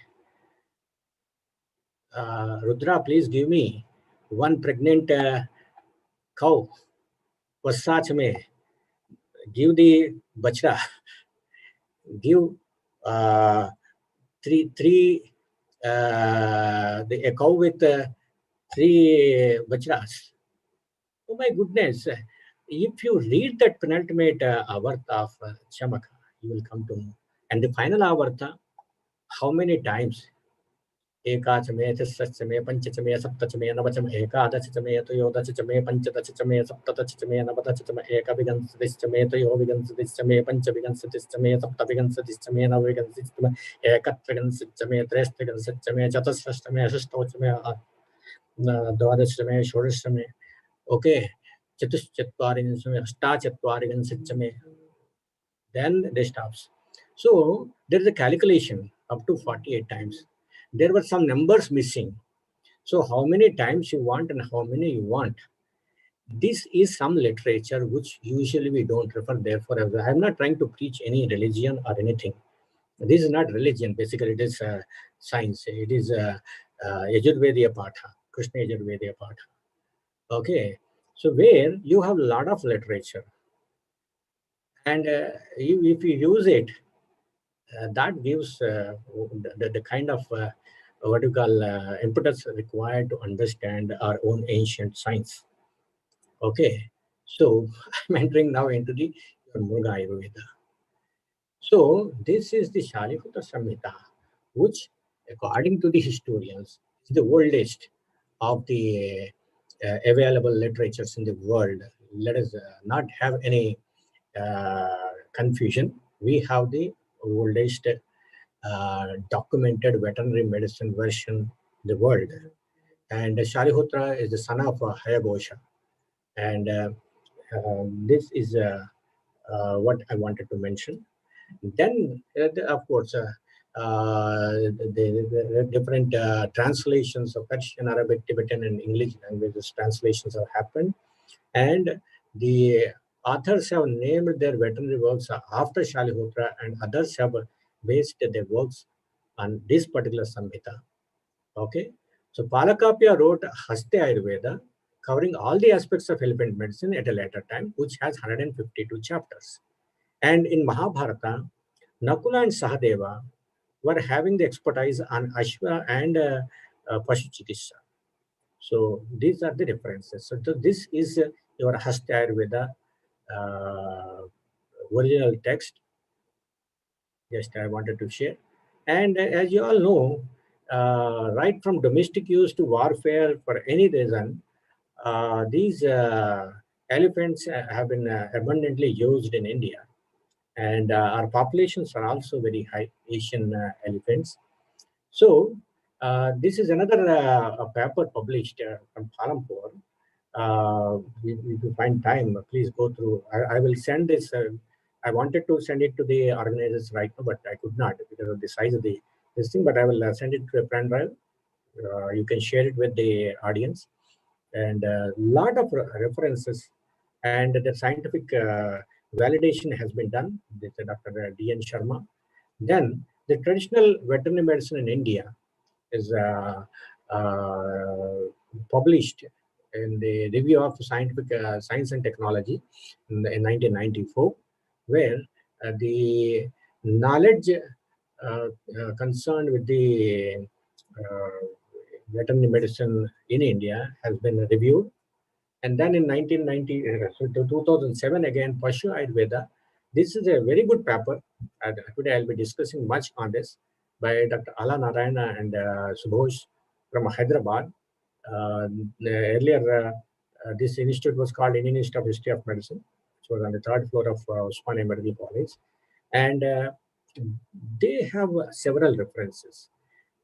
Rudra, please give me one pregnant cow. Vassachame. Give the bachra. Give three a cow with three bachras. Oh my goodness. If you read that penultimate avarta of Chamaka, you will come to know. And the final avarta, how many times एकाचमे तिस्रचमे पंचचमे सप्तचमे नवचमे एकादशचमे त्रयोदशचमे पंचदशचमे सप्तदशचमे नवदशचमे एकविंशतिश्चमे त्रयोविंशतिश्चमे पंचविंशतिश्चमे सप्तविंशतिश्चमे नवविंशतिश्चमे एकत्रिंशतिश्चमे त्रयस्त्रिंशतिश्चमे चतुस्रश्चमे षष्ठोचमे द्वादशचमे षोडशचमे ओके चतुश्चत्वारिंशमे अष्टाचत्वारिंशतिश्चमे then they stops. So there is a calculation up to 48 times. There were some numbers missing. So how many times you want and how many you want. This is some literature which usually we don't refer. Therefore, I am not trying to preach any religion or anything. This is not religion. Basically, it is science. It is Yajurveda Patha, Krishna Yajurveda Patha. Okay. So where you have a lot of literature. And if you use it, that gives the kind of what you call impetus required to understand our own ancient science. Okay, so I'm entering now into the Mrigayurveda. So this is the Shalihuta Samhita, which according to the historians is the oldest of the available literatures in the world. Let us not have any confusion. We have the oldest documented veterinary medicine version in the world. And Shalihotra is the son of Hayabosha. And this is what I wanted to mention. Then, of course, the different translations of Persian, Arabic, Tibetan, and English languages translations have happened. And the authors have named their veterinary works after Shalihotra, and others have based their works on this particular Samhita. Okay, so Palakapya wrote Haste Ayurveda, covering all the aspects of elephant medicine at a later time, which has 152 chapters. And in Mahabharata, Nakula and Sahadeva were having the expertise on Ashwa and Pashu Chikitsa. So these are the references. So this is your Haste Ayurveda original text. Just I wanted to share. And as you all know, right from domestic use to warfare for any reason, these elephants have been abundantly used in India. And our populations are also very high, Asian elephants. So this is another paper published from Palampur. If you find time, please go through. I will send this. I wanted to send it to the organizers right now, but I could not because of the size of this thing. But I will send it to a pen drive. You can share it with the audience. And a lot of references and the scientific validation has been done with Dr. D.N. Sharma. Then the traditional veterinary medicine in India is published in the Review of Scientific Science and Technology in 1994, where the knowledge concerned with the veterinary medicine in India has been reviewed. And then in 2007 again, Pashu Ayurveda. This is a very good paper. Today I'll be discussing much on this by Dr. Ala Narayana and Subhosh from Hyderabad. Earlier, this institute was called Indian Institute of History of Medicine, which was on the third floor of Osmania Medical College. And they have several references.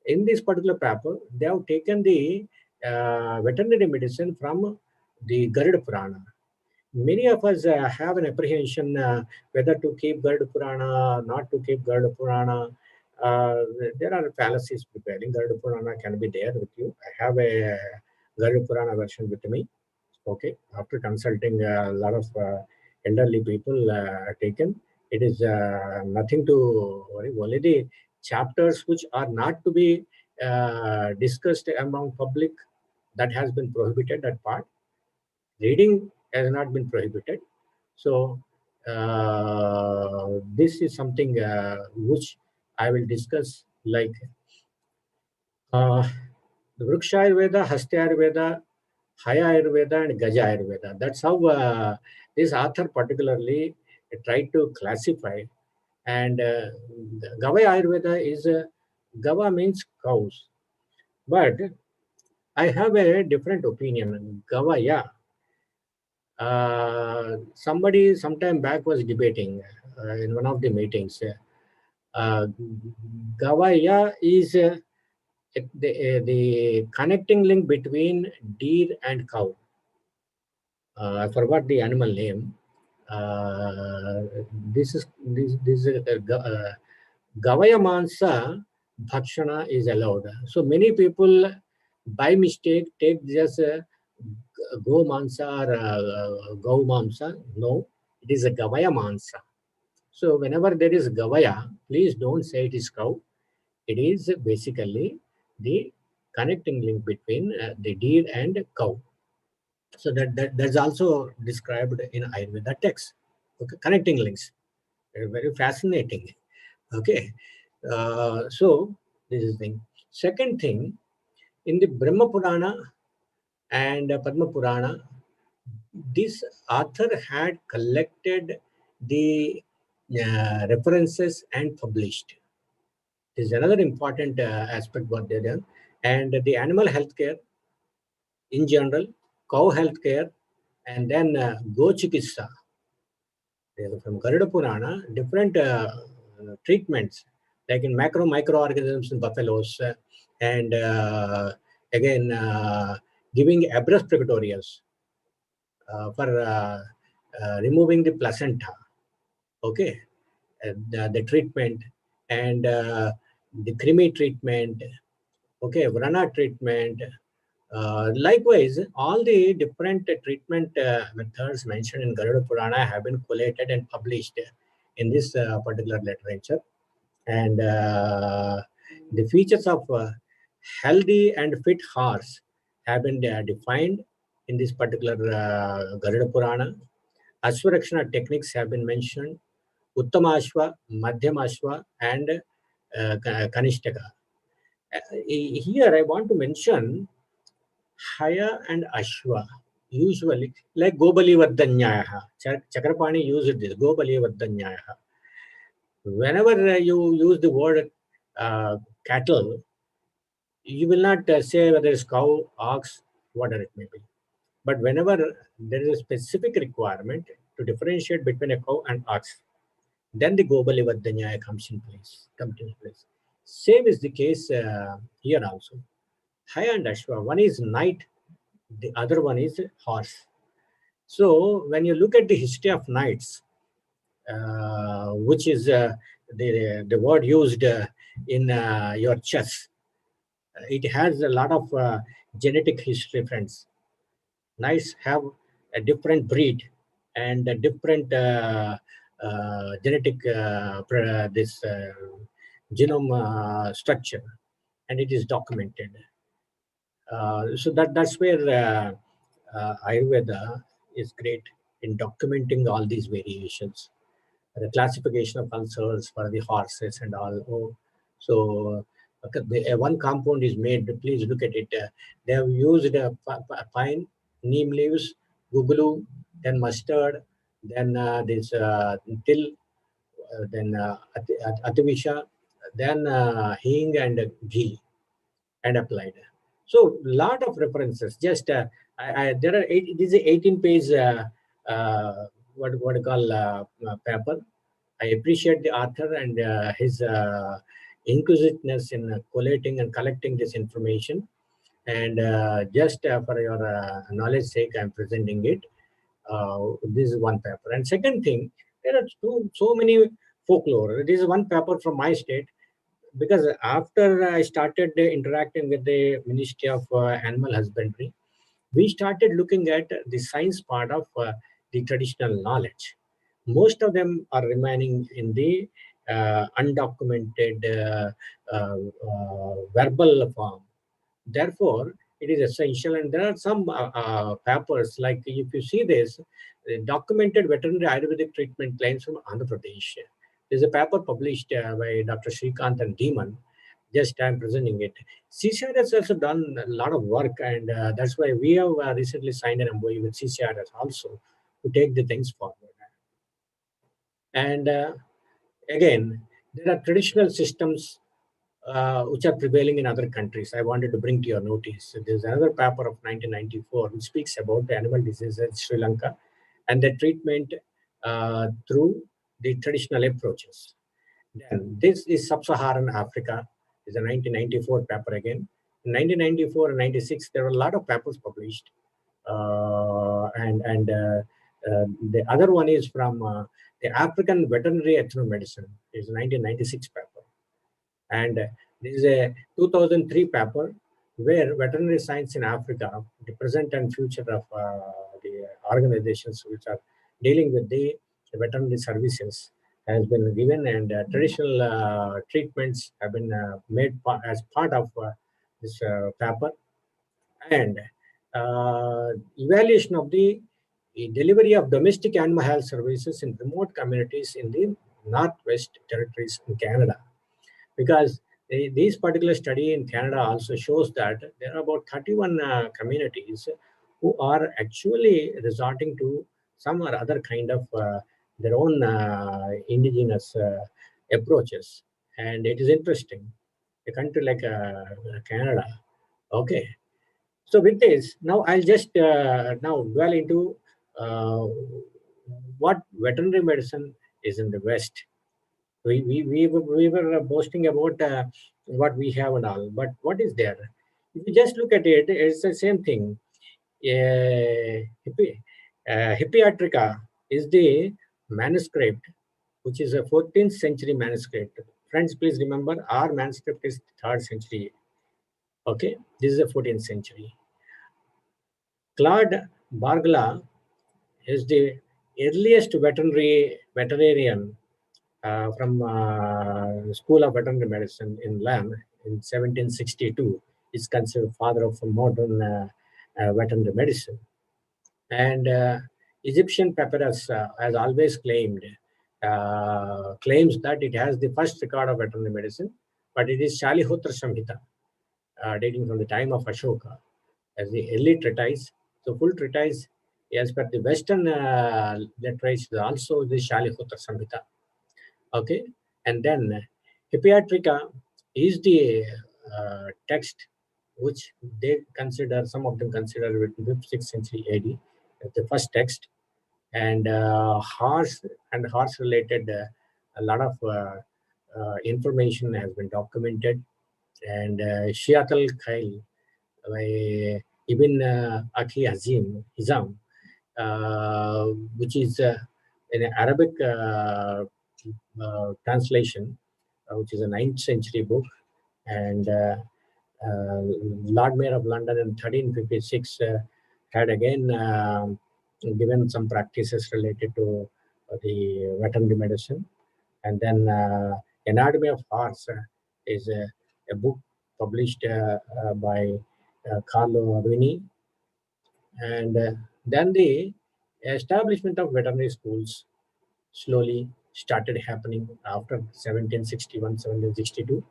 In this particular paper, they have taken the veterinary medicine from the Garuda Purana. Many of us have an apprehension whether to keep Garuda Purana, not to keep Garuda Purana. There are fallacies preparing. Garuda Purana can be there with you. I have a Garuda Purana version with me. Okay, after consulting a lot of elderly people taken, it is nothing to worry. Only the chapters which are not to be discussed among public, that has been prohibited, that part. Reading has not been prohibited. So this is something which I will discuss, like the Vriksha Ayurveda, Haste Ayurveda, Haya Ayurveda, and Gaja Ayurveda. That's how this author particularly tried to classify. And Gavaya Ayurveda is, Gava means cows. But I have a different opinion. Gavaya. Somebody sometime back was debating in one of the meetings. Gavaya is the connecting link between deer and cow. I forgot the animal name. This is Gavaya Mansa Bhakshana is allowed. So many people by mistake take just Go Mansa or Gau Mansa. No, it is a Gavaya Mansa. So whenever there is Gavaya, please don't say it is cow. It is basically the connecting link between the deer and cow. So that's also described in Ayurveda text. Okay, connecting links. Very fascinating. Okay, so this is the thing. Second thing, in the Brahma Purana and Padma Purana, this author had collected the references and published. This is another important aspect what they done. And the animal healthcare in general, cow healthcare, and then Go Chikitsa. From Garuda Purana, different treatments, like in microorganisms in buffaloes, and again giving abrus precatorius for removing the placenta. Okay, the treatment and the Krimi treatment. Okay, Vrana treatment. Likewise, all the different treatment methods mentioned in Garuda Purana have been collated and published in this particular literature. And the features of healthy and fit horse have been defined in this particular Garuda Purana. Ashwarakshana techniques have been mentioned. Uttamashva, Madhyamashva, and Kanishtaka. Here I want to mention Haya and Ashwa. Usually, like Gobali Vardhanyaha. Chakrapani used this, Gobali Vardhanyaha. Whenever you use the word cattle, you will not say whether it's cow, ox, whatever it may be. But whenever there is a specific requirement to differentiate between a cow and ox, then the Gobali Vardhanyaya comes in place. Same is the case here also. Haya and Ashwa, one is knight, the other one is horse. So when you look at the history of knights, which is the word used in your chess, it has a lot of genetic history, friends. Knights have a different breed and a different genetic genome structure, and it is documented. So that's where Ayurveda is great in documenting all these variations. The classification of ulcers for the horses and all. Oh, so one compound is made. Please look at it. They have used pine, neem leaves, gugulu, then mustard, then this till, then atavisha, then hing and ghee, and applied. So lot of references. Just there are this is 18-page what you call paper. I appreciate the author and his inquisitiveness in collating and collecting this information. And just for your knowledge sake, I'm presenting it. This is one paper. And second thing, there are so many folklore. This is one paper from my state, because after I started interacting with the Ministry of Animal Husbandry, we started looking at the science part of the traditional knowledge. Most of them are remaining in the undocumented verbal form. Therefore, it is essential. And there are some papers, like if you see this, documented veterinary Ayurvedic treatment claims from Andhra Pradesh. There's a paper published by Dr. Shrikant and Deeman. Just I'm presenting it. CCR has also done a lot of work, and that's why we have recently signed an MOU with CCRS also to take the things forward. And again, there are traditional systems which are prevailing in other countries. I wanted to bring to your notice. There's another paper of 1994 which speaks about the animal diseases in Sri Lanka and the treatment through the traditional approaches. Then this is Sub-Saharan Africa. Is a 1994 paper again. In 1994 and 96, there were a lot of papers published. The other one is from the African Veterinary Ethnomedicine. It's a 1996 paper. And this is a 2003 paper where veterinary science in Africa, the present and future of the organizations which are dealing with the veterinary services, has been given, and traditional treatments have been made as part of this paper. And evaluation of the delivery of domestic animal health services in remote communities in the Northwest Territories in Canada. Because this particular study in Canada also shows that there are about 31 communities who are actually resorting to some or other kind of their own indigenous approaches. And it is interesting, a country like Canada. Okay. So with this, now I'll just now dwell into what veterinary medicine is in the West. We were boasting about what we have and all, but what is there? If you just look at it, it's the same thing. Hippiatrica is the manuscript, which is a 14th century manuscript. Friends, please remember, our manuscript is 3rd century. Okay, this is a 14th century. Claude Bargla is the earliest veterinarian from School of Veterinary Medicine in Lam in 1762. Is considered father of modern veterinary medicine. And Egyptian papyrus has always claims that it has the first record of veterinary medicine, but it is Shalihotra Samhita, dating from the time of Ashoka, as the early treatise. So full treatise, as per the Western literature, is also the Shalihotra Samhita. Okay, and then Hippiatrica is the text which they consider, some of them consider with 5th, 6th century AD as the first text, and horse related a lot of information has been documented, and Shiatal Khail by Ibn Akhi Hizam, which is an Arabic translation, which is a 9th century book, and Lord Mayor of London in 1356 had again given some practices related to the veterinary medicine. And then Anatomy of Horse is a book published by Carlo Rini. And then the establishment of veterinary schools slowly started happening after 1761, 1762.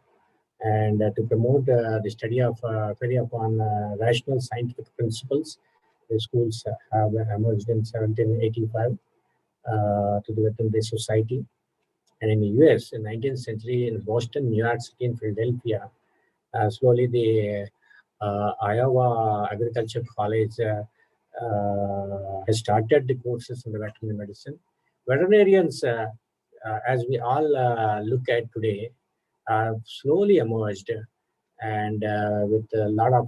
And to promote the study of upon rational scientific principles, the schools have emerged in 1785 to the Veterinary Society. And in the US, in 19th century, in Boston, New York City, and Philadelphia, slowly the Iowa Agriculture College has started the courses in the veterinary medicine. Veterinarians, as we all look at today, slowly emerged, and with a lot of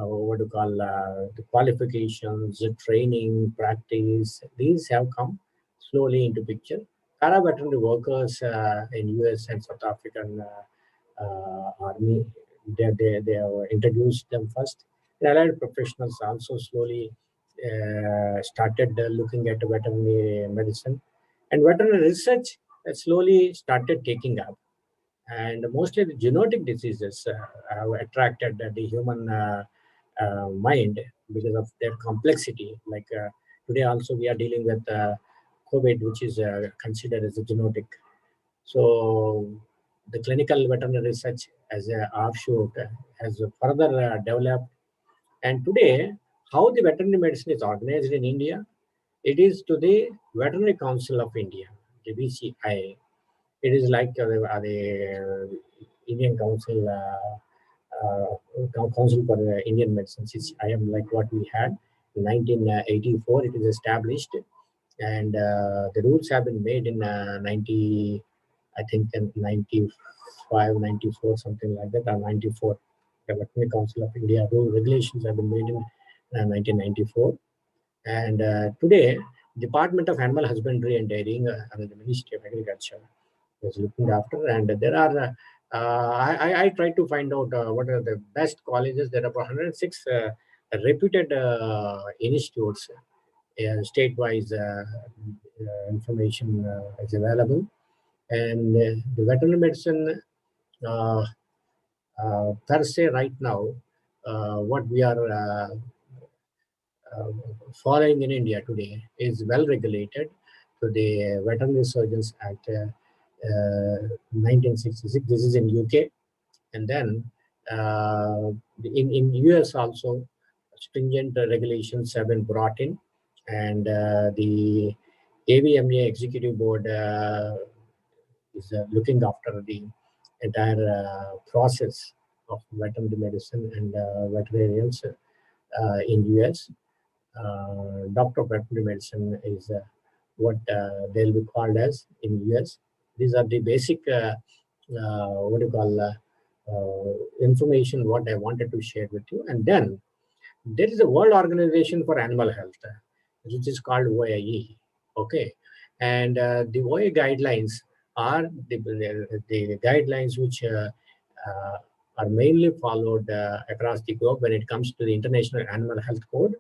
what you call the qualifications, the training, practice, these have come slowly into picture. Para-veterinary workers in US and South African Army, they have introduced them first. The allied professionals also slowly started looking at veterinary medicine, and veterinary research slowly started taking up. And mostly the genetic diseases have attracted the human mind because of their complexity. Like today also we are dealing with COVID, which is considered as a genetic. So the clinical veterinary research as an offshoot has further developed. And today, how the veterinary medicine is organized in India, it is to the Veterinary Council of India, the VCI. It is like Indian Council Council for Indian Medicines. It's IM like what we had in 1984. It is established, and the rules have been made in 90, I think in 95, 94, something like that, or 94. The Veterinary Council of India rule regulations have been made in 1994. And today, Department of Animal Husbandry and Dairying under the Ministry of Agriculture is looking after. And there are, I tried to find out what are the best colleges. There are 106 reputed institutes, state-wise information is available. And the veterinary medicine per se right now, what we are following in India today is well regulated. So the Veterinary Surgeons Act 1966, this is in UK. And then in US also, stringent regulations have been brought in. And the AVMA Executive Board is looking after the entire process of veterinary medicine and veterinarians in US. Doctor of veterinary medicine is what they'll be called as in US. These are the basic what do you call information what I wanted to share with you. And then there is a World Organization for Animal Health, which is called OIE. Okay, and the OIE guidelines are the guidelines which are mainly followed across the globe when it comes to the International Animal Health Code.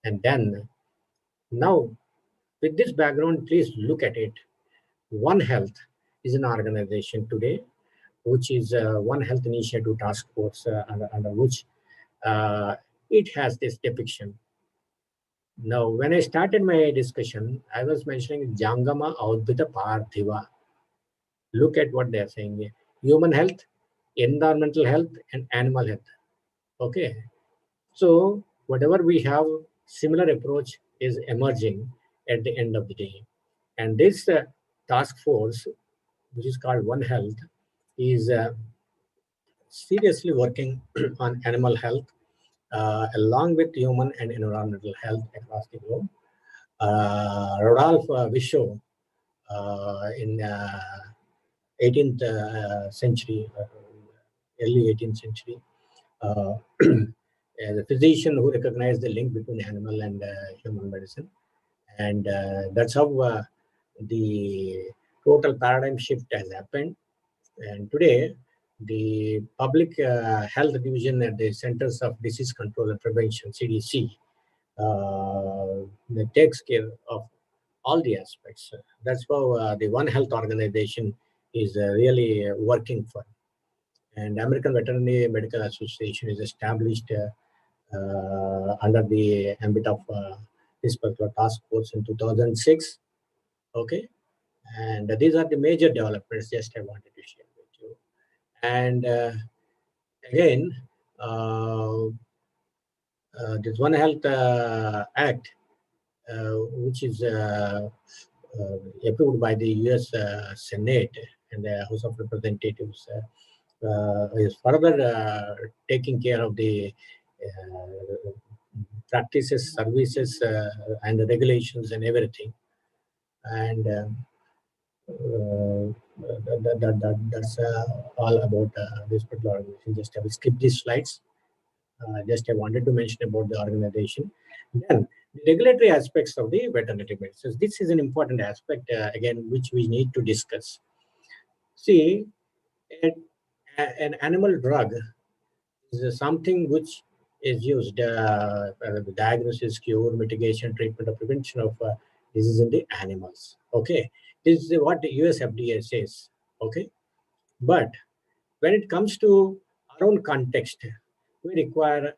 And then now, with this background, please look at it. One Health is an organization today, which is One Health Initiative Task Force, under which it has this depiction. Now, when I started my discussion, I was mentioning Jangama Audbita Parthiva. Look at what they're saying: human health, environmental health, and animal health. Okay, so whatever we have, similar approach is emerging at the end of the day. And this task force, which is called One Health, is seriously working on animal health along with human and environmental health across the globe. Rodolphe Vichot in 18th century, early 18th century, as a physician who recognized the link between animal and human medicine. And that's how the total paradigm shift has happened. And today, the Public Health Division at the Centers of Disease Control and Prevention, CDC, that takes care of all the aspects. That's how the One Health organization is really working for. And American Veterinary Medical Association is established under the ambit of this particular task force in 2006. Okay, and these are the major developments just I wanted to share with you. And again, this One Health Act, which is approved by the US Senate and the House of Representatives, is further taking care of the practices, services, and the regulations and everything. And that's all about this particular organization. Just I will skip these slides. Just I wanted to mention about the organization. Then the regulatory aspects of the veterinary medicine. This is an important aspect, again, which we need to discuss. See, an animal drug is something which is used diagnosis, cure, mitigation, treatment, or prevention of disease in the animals. Okay, this is what the US FDA says. Okay, but when it comes to our own context, we require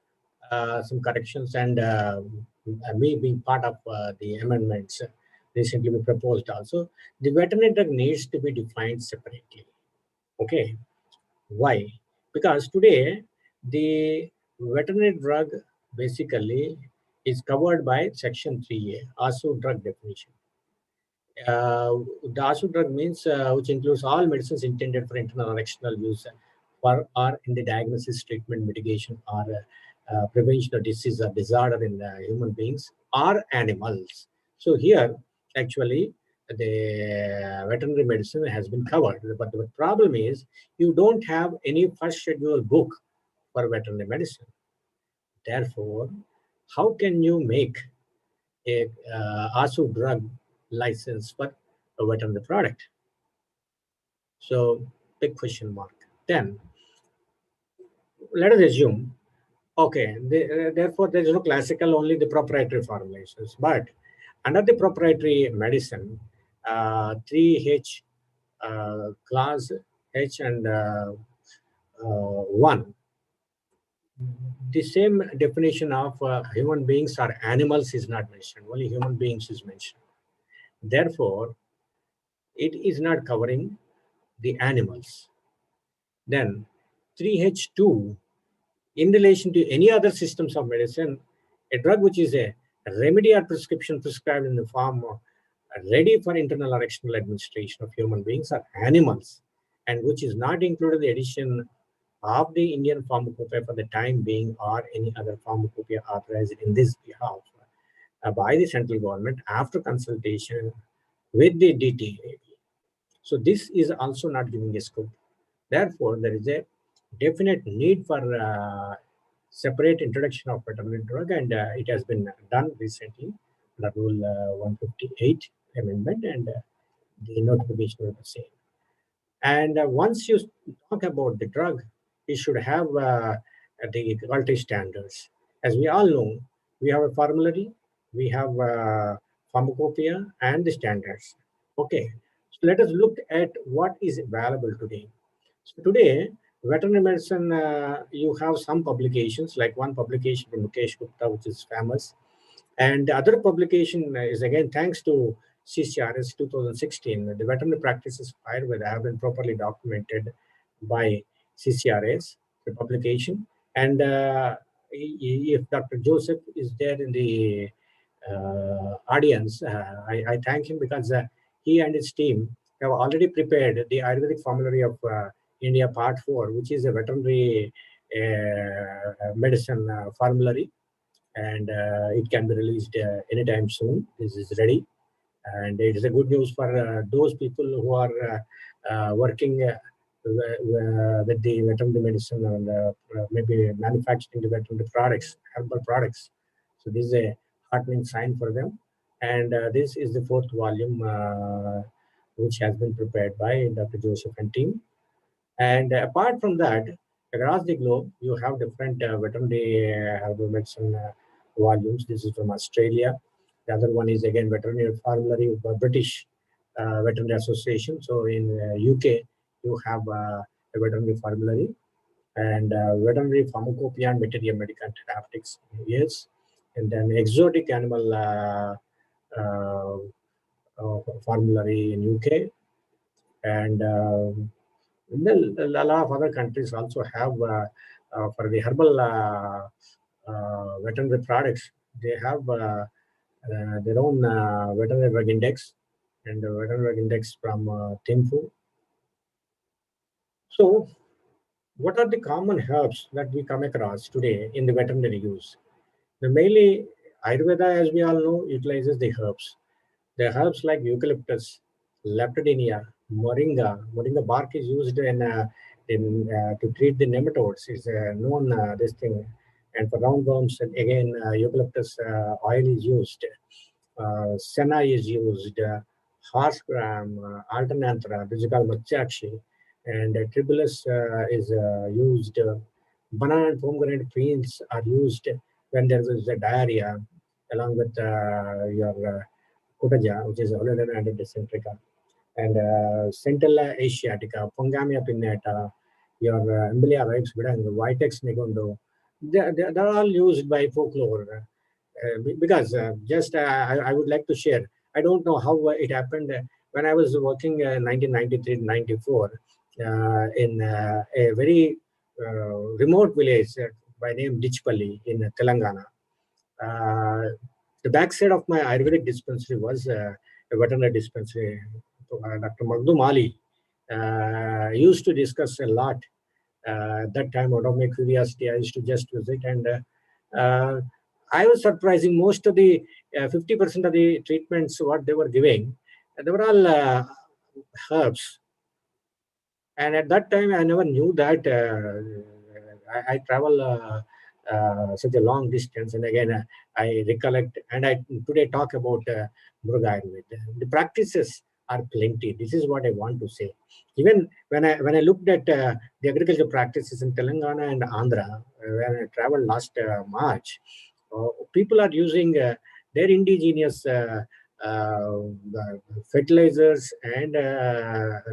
some corrections, and me being part of the amendments recently we proposed also. The veterinary drug needs to be defined separately. Okay, why? Because today the veterinary drug basically is covered by Section 3A, ASU drug definition. The ASU drug means which includes all medicines intended for internal or external use or in the diagnosis, treatment, mitigation, or prevention of disease or disorder in human beings or animals. So here, actually, the veterinary medicine has been covered. But the problem is you don't have any first schedule book for veterinary medicine. Therefore, how can you make a ASU drug license for a veterinary product? So, big question mark. Then, let us assume, okay, therefore there is no classical, only the proprietary formulations. But under the proprietary medicine, 3H class H and 1, the same definition of human beings or animals is not mentioned, only human beings is mentioned. Therefore, it is not covering the animals. Then 3H2, in relation to any other systems of medicine, a drug which is a remedy or prescription prescribed in the form of ready for internal or external administration of human beings or animals, and which is not included in the edition of the Indian pharmacopoeia for the time being or any other pharmacopoeia authorized in this behalf by the central government after consultation with the DTA. So this is also not giving a scope. Therefore, there is a definite need for separate introduction of veterinary drug, and it has been done recently under Rule 158 amendment, and the notification of the same. And once you talk about the drug, it should have the quality standards. As we all know, we have a formulary, we have pharmacopoeia, and the standards. Okay, so let us look at what is available today. So today, veterinary medicine, you have some publications, like one publication from Mukesh Gupta, which is famous. And the other publication is again thanks to CCRS 2016. The veterinary practices of Ayurveda have been properly documented by CCRS, the publication. And if Dr. Joseph is there in the audience, I thank him because he and his team have already prepared the Ayurvedic formulary of India Part 4, which is a veterinary medicine formulary. And it can be released anytime soon. This is ready, and it is a good news for those people who are working with the veterinary medicine and maybe manufacturing the veterinary products, herbal products. So this is a heartening sign for them. And this is the 4th volume, which has been prepared by Dr. Joseph and team. And apart from that, across the globe, you have different veterinary herbal medicine volumes. This is from Australia. The other one is again veterinary formulary of British Veterinary Association. So in UK, you have a veterinary formulary, and veterinary pharmacopoeia and Materia Medica and Therapeutics. Yes, and then exotic animal formulary in UK, and then a lot of other countries also have for the herbal veterinary products. They have their own veterinary drug index, and the veterinary drug index from Thimphu. So, what are the common herbs that we come across today in the veterinary use? Mainly, Ayurveda, as we all know, utilizes the herbs. The herbs like eucalyptus, leptadenia, moringa. Moringa bark is used in to treat the nematodes. It's known this thing. And for roundworms, again, eucalyptus oil is used. Senna is used. Horse gram, alternanthera, this is called Machakshi, and Tribulus is used. Banana and pomegranate peels are used when there is a diarrhea, along with your Kutaja, which is Oleander dysenterica, and Centella asiatica, Pongamia pinnata, your Emilia ripes, and the Vitex negondo. They're all used by folklore. Because just I would like to share. I don't know how it happened when I was working 1993-94 in a very remote village by name Dichpalli in Telangana. The backside of my Ayurvedic dispensary was a veterinary dispensary. Dr. Magdum Ali used to discuss a lot At that time, out of my curiosity, I used to just visit, and I was surprising. Most of the 50% of the treatments what they were giving, they were all herbs. And at that time, I never knew that I travel such a long distance. And again, I recollect, and I today talk about Mrigayurveda. The practices are plenty. This is what I want to say. Even when I looked at the agriculture practices in Telangana and Andhra, when I traveled last March, people are using their indigenous fertilizers and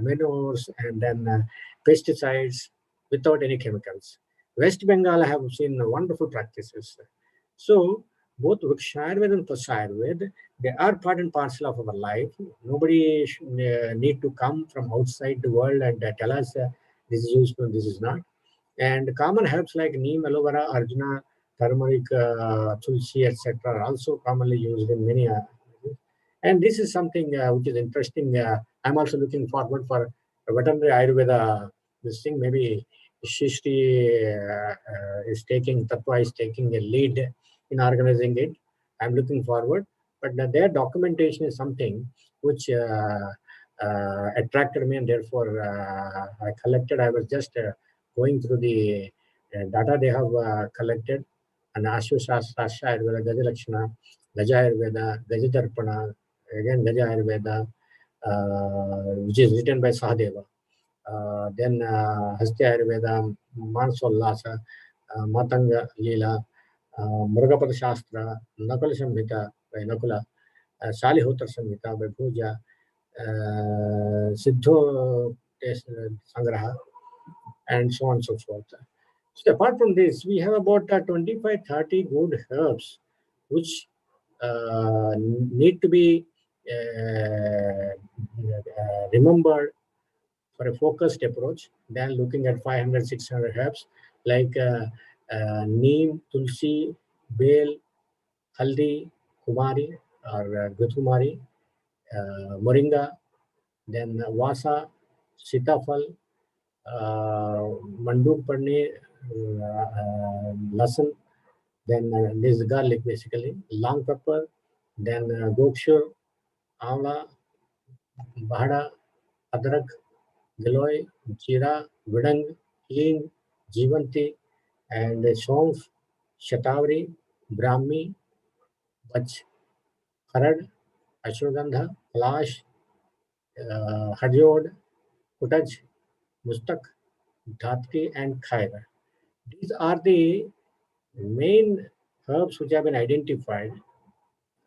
manures and then pesticides without any chemicals. West Bengal, I have seen wonderful practices. So both Vrikshayurveda and Toxicology, they are part and parcel of our life. Nobody need to come from outside the world and tell us this is useful, this is not. And common herbs like neem, aloe vera, arjuna, turmeric, tulsi, etc. are also commonly used in many. And this is something which is interesting. I'm also looking forward for veterinary Ayurveda. This thing, maybe Sastry Tattva is taking a lead in organizing it. I'm looking forward. But their documentation is something which attracted me, and therefore I collected. I was just going through the data they have collected, and Ashwashastra Ayurveda, Gajalakshana, Gaja Ayurveda, Gajadarpana, again Gaja Ayurveda, which is written by Sahadeva. Then Hastya Ayurveda, Mansollasa, Matanga Leela, Mrigapata Shastra, Nakula Samhita by Nakula, Shalihotra Samhita by Bhuja, Siddho Sangraha, and so on and so forth. So apart from this, we have about 25-30 good herbs which need to be remembered for a focused approach than looking at 500-600 herbs like neem, tulsi, bale, haldi, kumari or guthumari, moringa, then vasa, sitafal, manduk paneer, lasan, then this is garlic basically, long pepper, then gokshur, amla, bahada, adrak, giloy, jeera, vidang, hing, jivanti, and sonf, shatavari, brahmi, bach, harad, ashwagandha, palash, harjod, kutaj, mustak, dhatki, and khaira. These are the main herbs which have been identified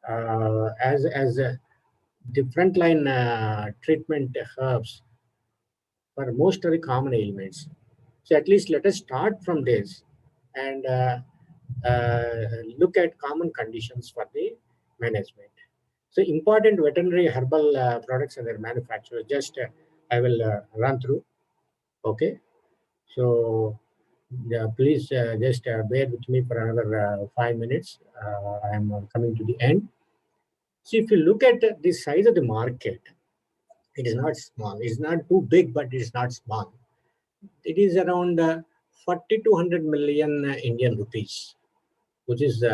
as the frontline treatment herbs for most of the common ailments. So at least let us start from this and look at common conditions for the management. So important veterinary herbal products and their manufacturers, just I will run through. Okay. So please just bear with me for another 5 minutes. I am coming to the end. So if you look at the size of the market, it is not small. It's not too big, but it's not small. It is around 40 to 100 million Indian rupees, which is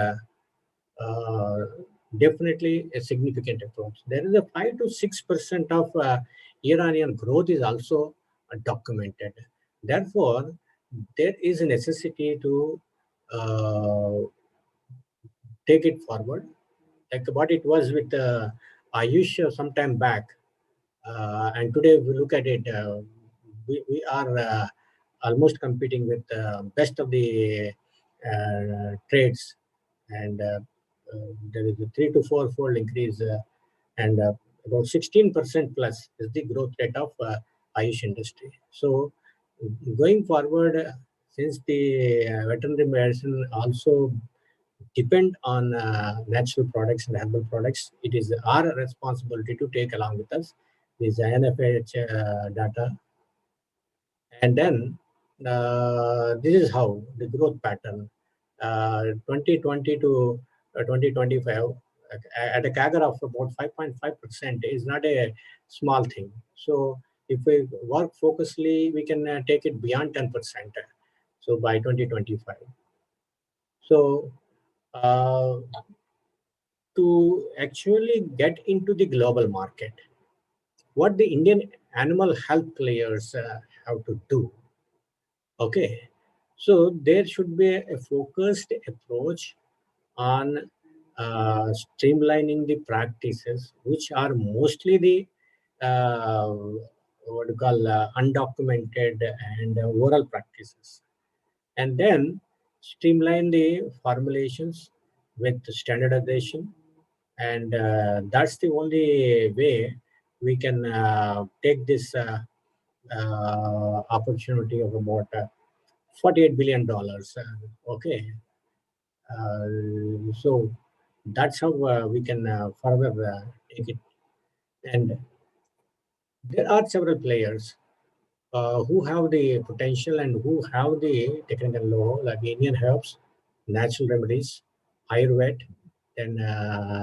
definitely a significant approach. There is a 5 to 6% of year-on-year growth is also documented. Therefore, there is a necessity to take it forward, like what it was with Ayush some time back. And today, if we look at it, we are almost competing with best of the trades, and there is a 3 to 4 fold increase, and about 16% plus is the growth rate of Ayush industry. So going forward, since the veterinary medicine also depend on natural products and herbal products, it is our responsibility to take along with us this INFH data. And then this is how the growth pattern 2020 to 2025 at a CAGR of about 5.5% is not a small thing. So If we work focusedly, we can take it beyond 10%. So by 2025. So to actually get into the global market, what the Indian animal health players have to do. Okay, so there should be a focused approach on streamlining the practices, which are mostly the what you call undocumented and oral practices, and then streamline the formulations with standardization, and that's the only way we can take this opportunity of about $48 billion. Okay, so that's how we can further take it. And there are several players who have the potential and who have the technical know, like Indian herbs, natural remedies, Ayurveda, then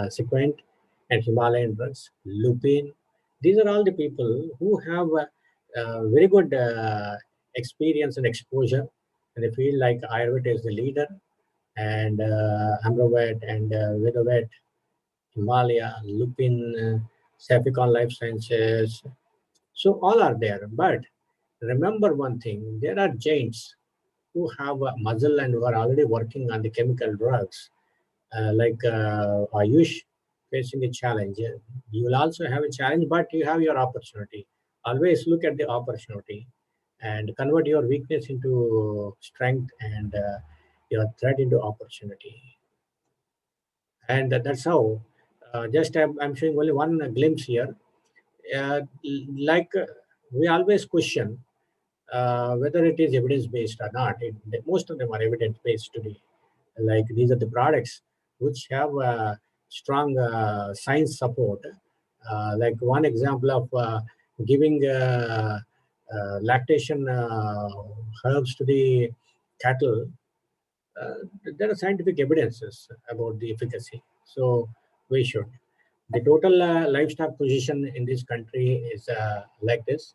Sequent, and Himalayan drugs, lupin. These are all the people who have very good experience and exposure, and they feel like Ayurveda is the leader, and Amraved and Vedaved, Himalaya, lupin, Saficon Life Sciences. So all are there. But remember one thing, there are giants who have a muscle and who are already working on the chemical drugs, like Ayush facing a challenge. You will also have a challenge, but you have your opportunity. Always look at the opportunity and convert your weakness into strength and your threat into opportunity. And that's how, just I'm showing only one glimpse here. Like we always question whether it is evidence-based or not. Most of them are evidence-based today. Like these are the products which have strong science support. Like one example of giving lactation herbs to the cattle, there are scientific evidences about the efficacy. So we should. The total livestock position in this country is like this,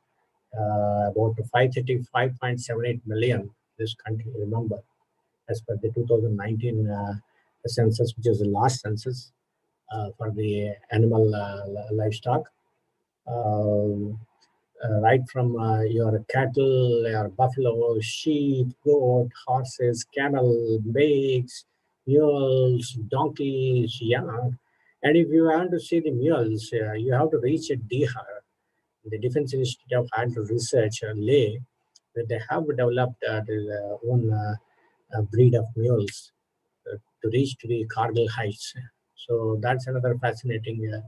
about 535.78 million. This country, remember, as per the 2019 census, which is the last census for the animal livestock. Right from your cattle, your buffalo, sheep, goat, horses, camel, pigs, mules, donkeys, yeah. And if you want to see the mules, you have to reach a DHR, the Defense Institute of Animal Research, Leh, where they have developed their own breed of mules to reach to the Kargil heights. So that's another fascinating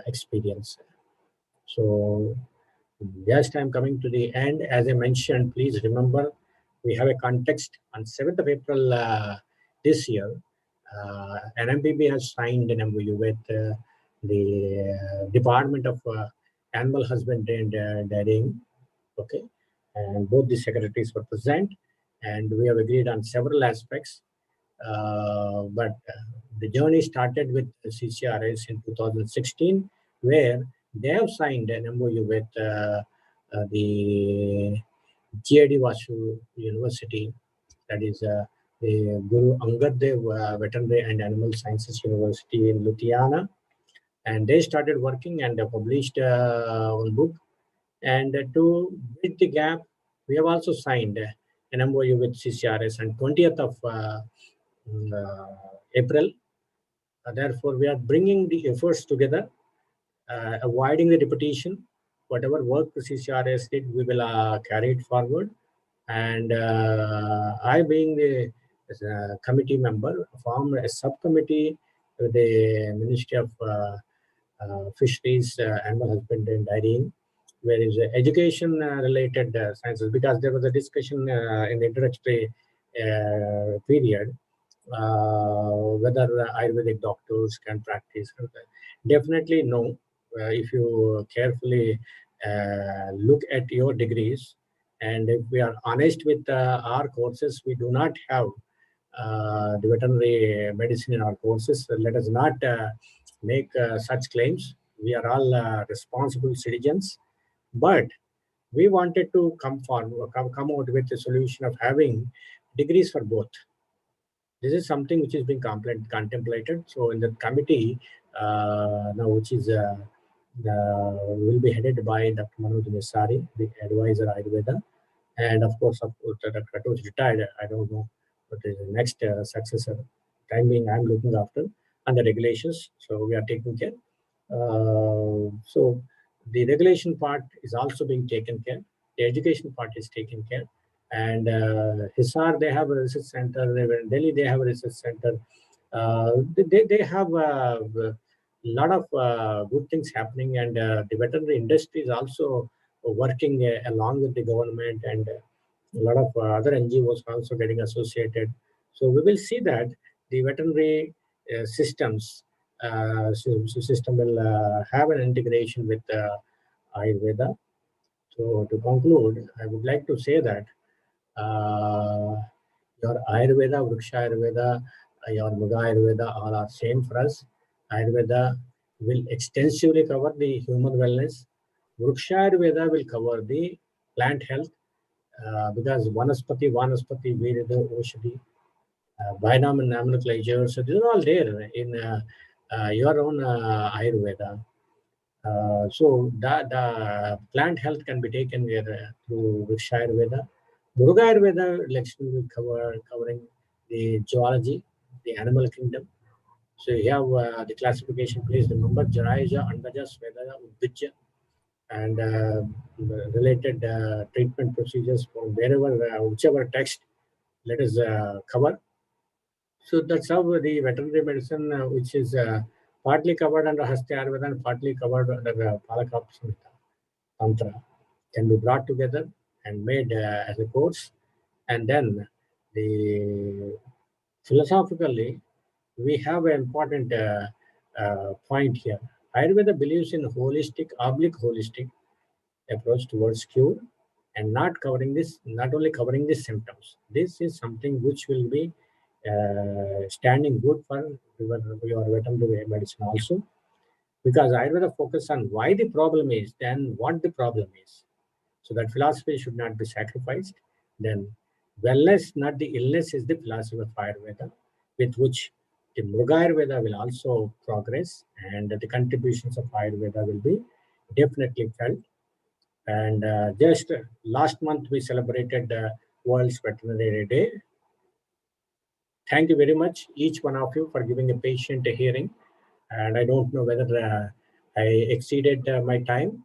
experience. So just I'm coming to the end. As I mentioned, please remember, we have a context on 7th of April this year. NMPB has signed an MOU with the Department of Animal Husbandry and Dairying. Okay, and both the secretaries were present, and we have agreed on several aspects. But the journey started with CCRS in 2016, where they have signed an MOU with the GID Vasu University, that is the Guru Angad Dev Veterinary and Animal Sciences University in Ludhiana. And they started working and published one book. And to bridge the gap, we have also signed an MOU with CCRS on 20th of April. Therefore, we are bringing the efforts together, avoiding the repetition. Whatever work the CCRS did, we will carry it forward. And I, being the committee member, formed a subcommittee with the Ministry of Fisheries, Animal Husbandry and Dairying, where is education related sciences, because there was a discussion in the introductory period whether Ayurvedic doctors can practice. Definitely no. If you carefully look at your degrees, and if we are honest with our courses, we do not have the veterinary medicine in our courses. Let us not make such claims. We are all responsible citizens, But we wanted to come out with a solution of having degrees for both. This is something which is being contemplated. So in the committee now, which is will be headed by Dr. Manoj Nesari, the advisor Ayurveda, and of course, Dr. Kato is retired. I don't know what is the next successor. Time being, I'm looking after and the regulations. So we are taking care. So the regulation part is also being taken care. The education part is taken care. And Hisar, they have a research center. In Delhi, they have a research center. They have a lot of good things happening, and the veterinary industry is also working along with the government, and a lot of other NGOs also getting associated. So we will see that the veterinary system will have an integration with Ayurveda. So to conclude, I would like to say that your Ayurveda, Vriksha Ayurveda, your Mrigayurveda all are same for us. Ayurveda will extensively cover the human wellness. Vriksha Ayurveda will cover the plant health because Vanaspati, Virida, Oshadi, Bynam and nomenclature. So these are all there in your own Ayurveda. So the plant health can be taken here through Vriksha Ayurveda. Mrigayurveda lecture will covering the zoology, the animal kingdom. So you have the classification, please remember, Jaraja, Andaja, Svedaya, Udvijja, and related treatment procedures from wherever, whichever text let us cover. So that's how the veterinary medicine, which is partly covered under Hastya Ayurveda and partly covered under Palakapa Samhita Tantra, can be brought together and made as a course. And then the philosophically, we have an important point here. Ayurveda believes in holistic approach towards cure, and not only covering the symptoms. This is something which will be standing good for your veterinary medicine also, because Ayurveda focus on why the problem is, then what the problem is. So that philosophy should not be sacrificed. Then wellness, not the illness, is the philosophy of Ayurveda, with which the Mrigayurveda will also progress, and the contributions of Ayurveda will be definitely felt. And just last month, we celebrated World's Veterinary Day. Thank you very much, each one of you, for giving a patient hearing. And I don't know whether I exceeded my time.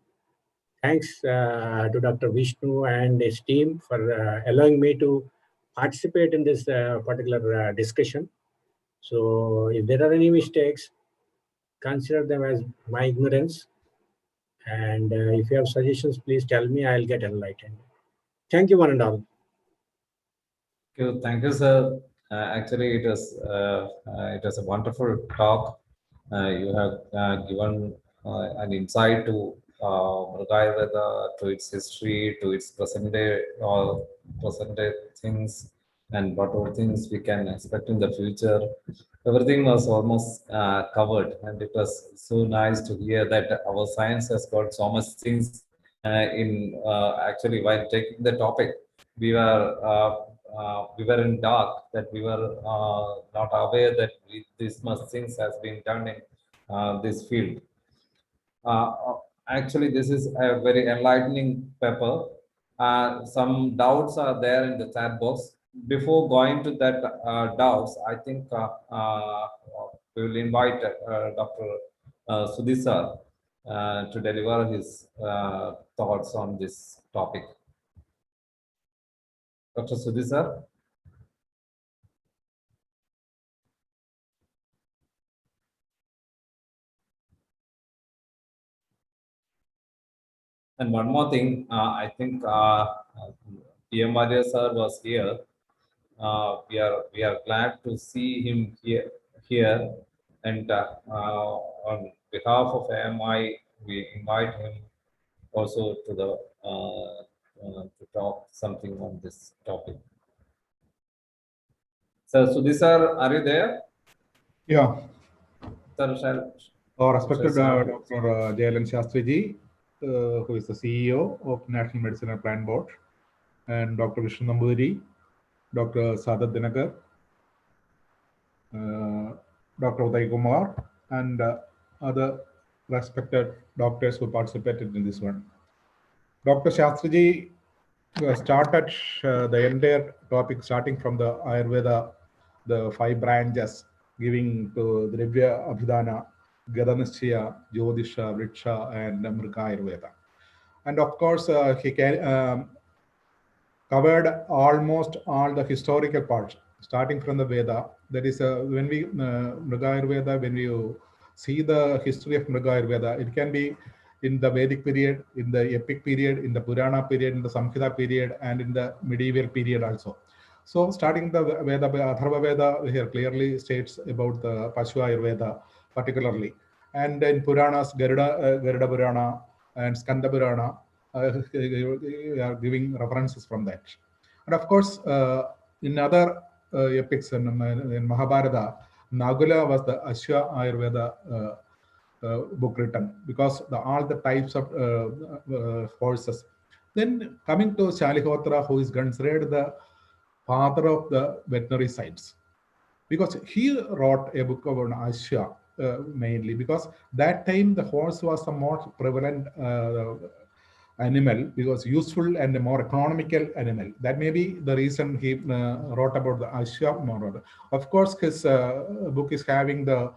Thanks to Dr. Vishnu and his team for allowing me to participate in this particular discussion. So if there are any mistakes, consider them as my ignorance. And if you have suggestions, please tell me. I'll get enlightened. Thank you, one and all. Thank you, sir. Actually, it was a wonderful talk. You have given an insight to Mrigayurveda, to its history, to its present day things, and what all things we can expect in the future. Everything was almost covered, and it was so nice to hear that our science has got so much things actually, while taking the topic, we were in dark, that we were not aware that this much things has been done in this field. Actually, this is a very enlightening paper. Some doubts are there in the chat box. Before going to that doubts, I think we will invite Dr. Sudhir to deliver his thoughts on this topic. Dr. Sudhir. And one more thing, I think PM Arya sir was here. We are glad to see him here, and on behalf of AMI, we invite him also to to talk something on this topic. Sir Sudhir sir, are you there? Yeah. Sir, Respected Dr. Jayalan Shastri ji, who is the CEO of National Medicine and Plant Board, and Dr. Vishnu Namburi, Dr. Sadat Dinakar, Dr. Uday Kumar, and other respected doctors who participated in this one. Dr. Shastriji started the entire topic starting from the Ayurveda, the 5 branches, giving to Drivya Abhidhana, Gadanishya, Jyotisha, Vriksha, and Mrigayurveda. And of course, he covered almost all the historical parts, starting from the Veda. That is, when we Mrigayurveda, when you see the history of Mrigayurveda, it can be in the Vedic period, in the epic period, in the Purana period, in the Samhita period, and in the medieval period also. So starting the Veda, Atharva Veda here clearly states about the Pashu Ayurveda particularly. And in Puranas, Garuda Purana and Skanda Purana, we are giving references from that. And of course, in other epics in Mahabharata, Nagula was the Ashwa Ayurveda book written, because all the types of horses. Then coming to Shalihotra, who is considered the father of the veterinary science, because he wrote a book about Ashwa mainly, because that time the horse was the more prevalent animal, because useful and more economical animal. That may be the reason he wrote about the Ashwa more. Of course, his book is having the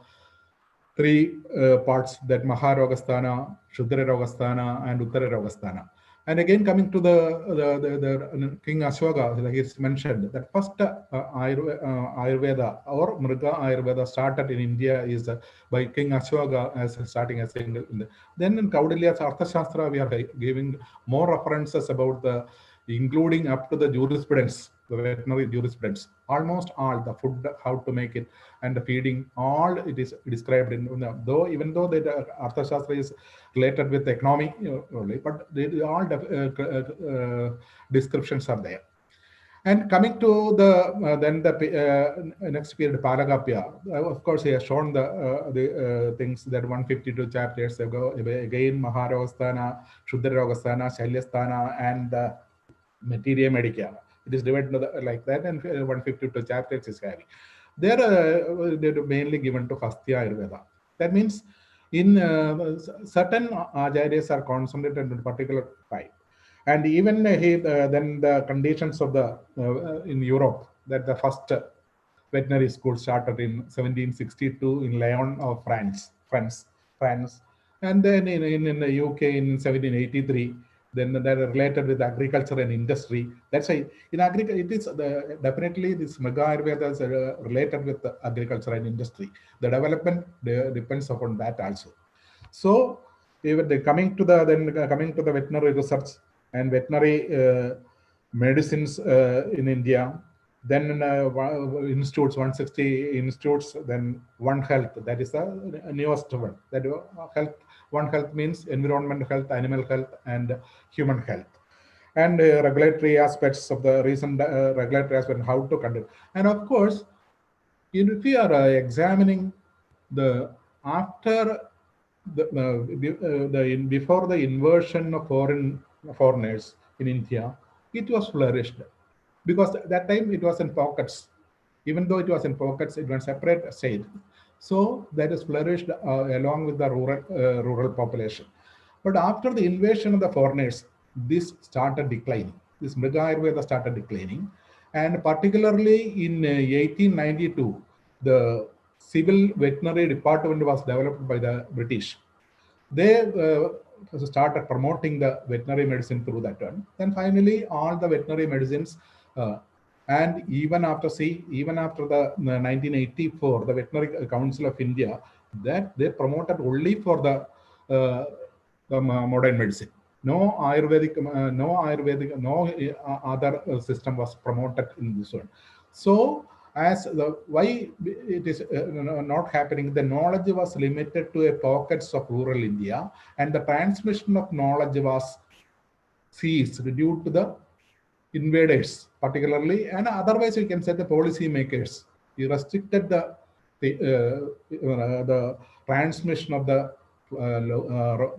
3 parts, that Maharogastana, Shuddhara Rogasthana, and Uttara Rogasthana. And again, coming to the King Ashoka, he is mentioned that first Ayurveda or Mriga Ayurveda started in India is by King Ashoka as starting as single. Then in Kaudilya's Arthashastra, we are giving more references about the, including up to the jurisprudence, the veterinary jurisprudence, almost all the food, how to make it, and the feeding, all it is described in, though even though the Arthashastra is related with economy only, but all descriptions are there. And coming to the then the next period, Palagapya, of course, he has shown the things that 152 chapters ago. Again, Maharogastana, Shuddharogastana, Shalyasthana, and Materia Medica. It is divided like that, and 152 chapters is having. They're mainly given to Hastya Ayurveda. That means in certain acharyas are concentrated on a particular type. And even then the conditions of the in Europe, that the first veterinary school started in 1762 in Lyon of France. And then in the UK in 1783, then that are related with agriculture and industry. That's why in agriculture, it is definitely this Mrigayurveda is related with the agriculture and industry. The development depends upon that also. So coming to the veterinary research and veterinary medicines in India, then institutes, 160 institutes, then One Health, that is the newest one. That One Health means environmental health, animal health, and human health. And regulatory aspects of the recent regulatory aspect, how to conduct. And of course, if we are examining the after before the invasion of foreigners in India, it was flourished, because at that time it was in pockets. Even though it was in pockets, it was separate state. So that is flourished along with the rural population. But after the invasion of the foreigners, this started declining. This Mrigayurveda started declining. And particularly in 1892, the civil veterinary department was developed by the British. They started promoting the veterinary medicine through that one. Then finally, all the veterinary medicines, and even after the 1984, the Veterinary Council of India, that they promoted only for the modern medicine. No Ayurvedic, no other system was promoted in this one. So as why it is not happening, the knowledge was limited to a pockets of rural India, and the transmission of knowledge was ceased due to the invaders particularly, and otherwise you can say the policy makers. You restricted the transmission of the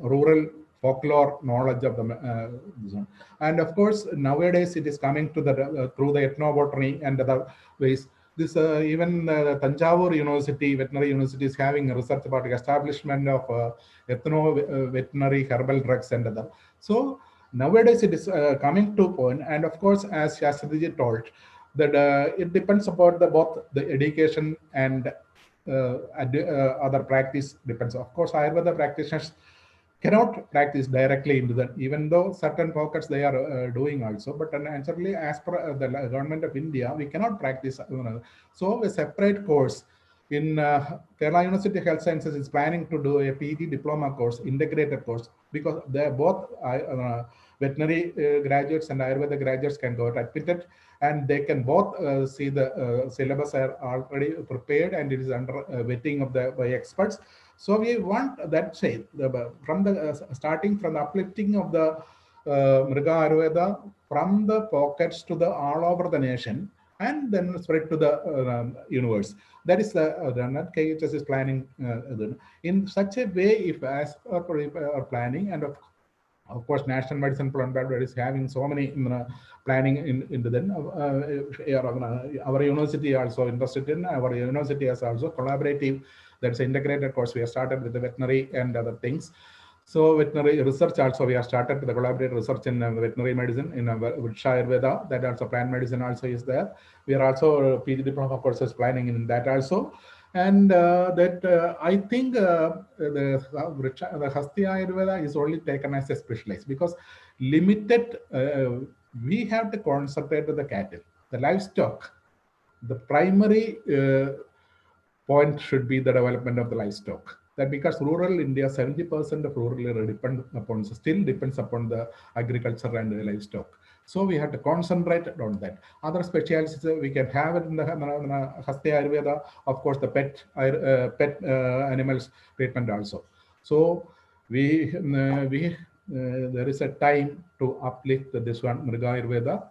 rural folklore knowledge of the this one. And of course, nowadays it is coming to the through the ethnobotany and other ways. This even Tanjavur University, Veterinary University, is having a research about the establishment of veterinary herbal drugs and other. So nowadays it is coming to point, and of course, as Shastriji told, that it depends upon both the education and other practice depends. Of course, Ayurveda practitioners cannot practice directly into that, even though certain pockets they are doing also. But naturally, as per the government of India, we cannot practice. So a separate course in Kerala University of Health Sciences is planning to do a PG diploma course, integrated course, because they both veterinary graduates and Ayurveda graduates can go admitted, and they can both see the syllabus are already prepared and it is under vetting of by experts. So we want that say from the starting from the uplifting of the Mrigayurveda from the pockets to the all over the nation, and then spread to the universe. That is the KHS is planning in such a way. If as our planning, and of course, National Medicine Plan is having so many planning into them. Our university also interested in. Our university has also collaborative. That's an integrated course. We have started with the veterinary and other things. So veterinary research also we have started with the collaborative research in veterinary medicine in Ayurveda. That also plant medicine also is there. We are also PG diploma courses planning in that also. And I think the Hasti Ayurveda is only taken as a specialized because limited. We have to concentrate on the cattle, the livestock. The primary point should be the development of the livestock. That because rural India, 70% of rural area still depends upon the agriculture and the livestock. So we have to concentrate on that. Other specialties we can have it in the Hasti Ayurveda, of course, the pet animals treatment also. So there is a time to uplift this one Mrigayurveda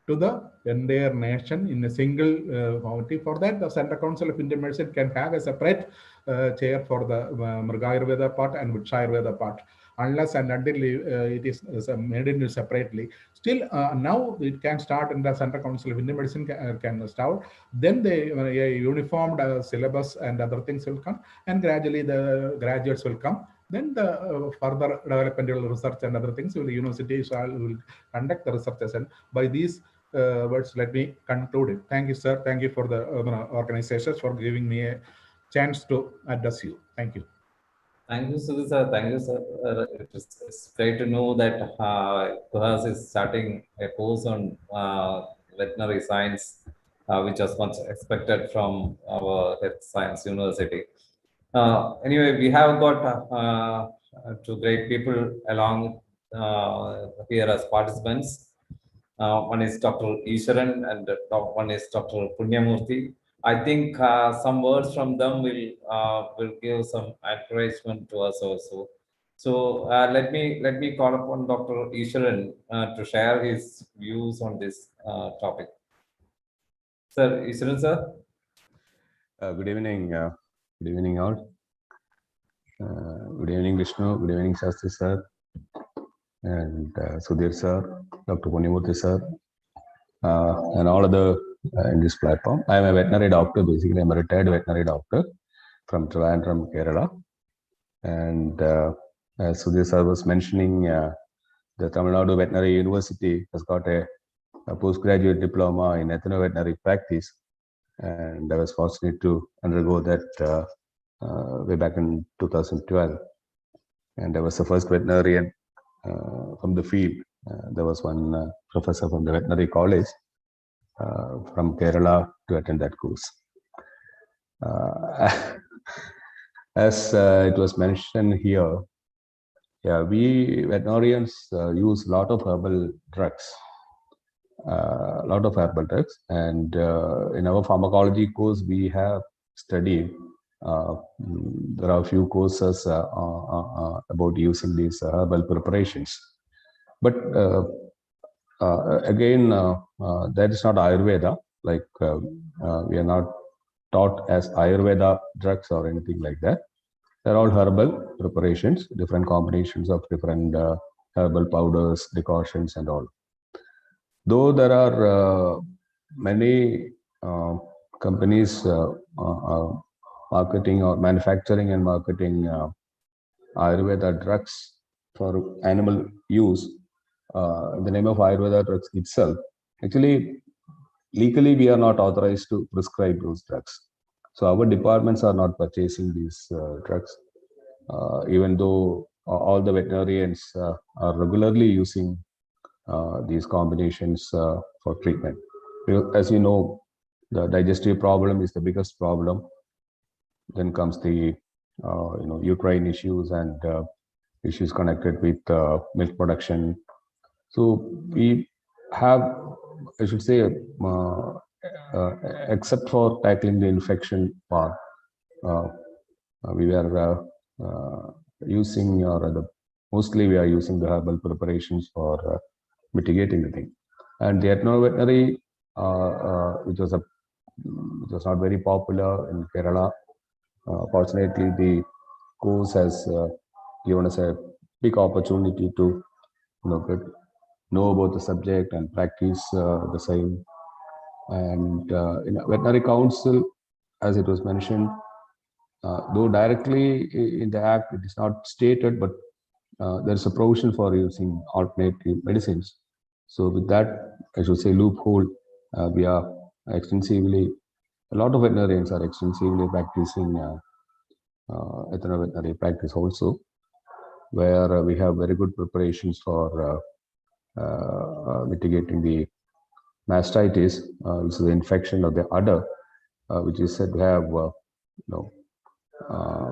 to the entire nation in a single committee. For that, the Central Council of Indian Medicine can have a separate chair for the Mrigayurveda part and Ayurveda part. Unless and until it is made into separately. Still, now it can start in the Central Council of Indian Medicine can start. Then the uniformed syllabus and other things will come, and gradually the graduates will come. Then the further developmental research and other things will universities will conduct the research. And by these words, let me conclude it. Thank you, sir. Thank you for the organizations for giving me a chance to address you. Thank you. Thank you, Sudhi sir. Thank you, sir. It's great to know that Kuhas is starting a course on veterinary science, which was once expected from our Health Science University. Anyway, we have got two great people along here as participants. One is Dr. Isharan and one is Dr. Punyamurthy. I think some words from them will give some encouragement to us also. So let me call upon Dr. Isharan to share his views on this topic. Sir, Isharan sir. Good evening all. Good evening Vishnu. Good evening Sastry sir and Sudhir sir, Dr. Punyamurthy sir, and all other in this platform. I am a veterinary doctor. Basically, I'm a retired veterinary doctor from Trivandrum, Kerala. And as Sudhir sir was mentioning, the Tamil Nadu Veterinary University has got a postgraduate diploma in ethno-veterinary practice. And I was fortunate to undergo that way back in 2012. And I was the first veterinarian from the field. There was one professor from the veterinary college from Kerala to attend that course. As it was mentioned here, yeah, we veterinarians use a lot of herbal drugs, and in our pharmacology course we have studied. There are a few courses about using these herbal preparations, but again, that is not Ayurveda. Like we are not taught as Ayurveda drugs or anything like that. They're all herbal preparations, different combinations of different herbal powders, decoctions, and all. Though there are many companies marketing or manufacturing and marketing Ayurveda drugs for animal use, in the name of Ayurveda drugs itself, actually, legally, we are not authorized to prescribe those drugs. So our departments are not purchasing these drugs, even though all the veterinarians are regularly using these combinations for treatment. As you know, the digestive problem is the biggest problem. Then comes the uterine issues and issues connected with milk production. So we have, I should say, except for tackling the infection part, we were using, or rather, mostly we are using the herbal preparations for mitigating the thing. And the ethno-veterinary, which was not very popular in Kerala. Fortunately, the course has given us a big opportunity to know about the subject and practice the same. And in a veterinary council, as it was mentioned, though directly in the act it is not stated, but there is a provision for using alternative medicines. So with that, I should say, loophole, we are extensively, a lot of veterinarians are extensively practicing ethno-veterinary practice also, where we have very good preparations for mitigating the mastitis, which is the infection of the udder, which is said to have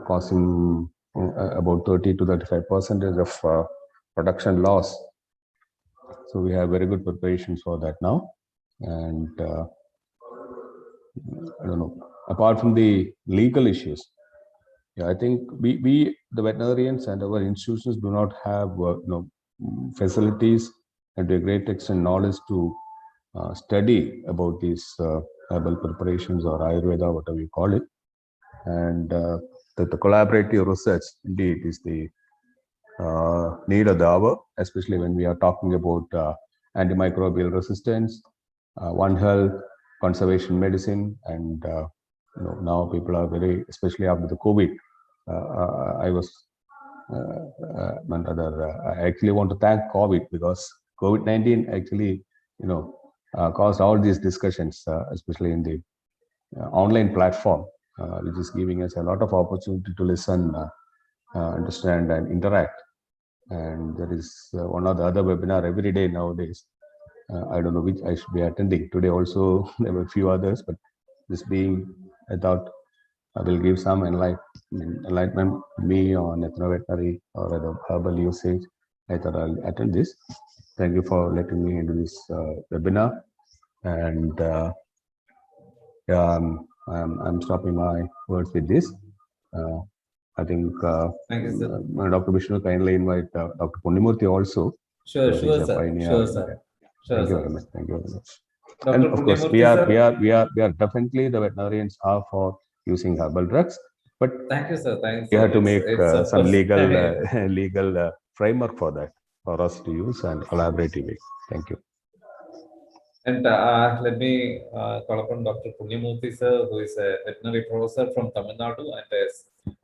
causing about 30 to 35% of production loss. So we have very good preparations for that now. And I don't know, apart from the legal issues, yeah, I think we the veterinarians and our institutions do not have facilities and to a great extent knowledge to study about these herbal preparations or Ayurveda, whatever you call it. And the collaborative research indeed is the need of the hour, especially when we are talking about antimicrobial resistance, One Health, conservation medicine, and now people are very, especially after the COVID. I actually want to thank COVID, because COVID-19 actually, caused all these discussions, especially in the online platform, which is giving us a lot of opportunity to listen, understand, and interact. And there is one or the other webinar every day nowadays. I don't know which I should be attending. Today also there were a few others, but this being, I thought I will give some enlightenment me on ethno-veterinary or other herbal usage. I thought I'll attend this. Thank you for letting me into this webinar. And I'm stopping my words with this. I think Thank you, sir. Dr. Vishnu kindly invite Dr. Punnimurthy also. Sure, He's sure, a sir. pioneer. Sure, sir. Sure, Thank you sir. very much. Thank you very much. Dr. And of course, we Punnimurthy, are definitely, the veterinarians are for using herbal drugs, but thank you, sir. Thanks. you have to make It's some legal legal. framework for that, for us to use and collaborative way. Thank you. And let me call upon Dr. Punnimurthy, sir, who is a veterinary professor from Tamil Nadu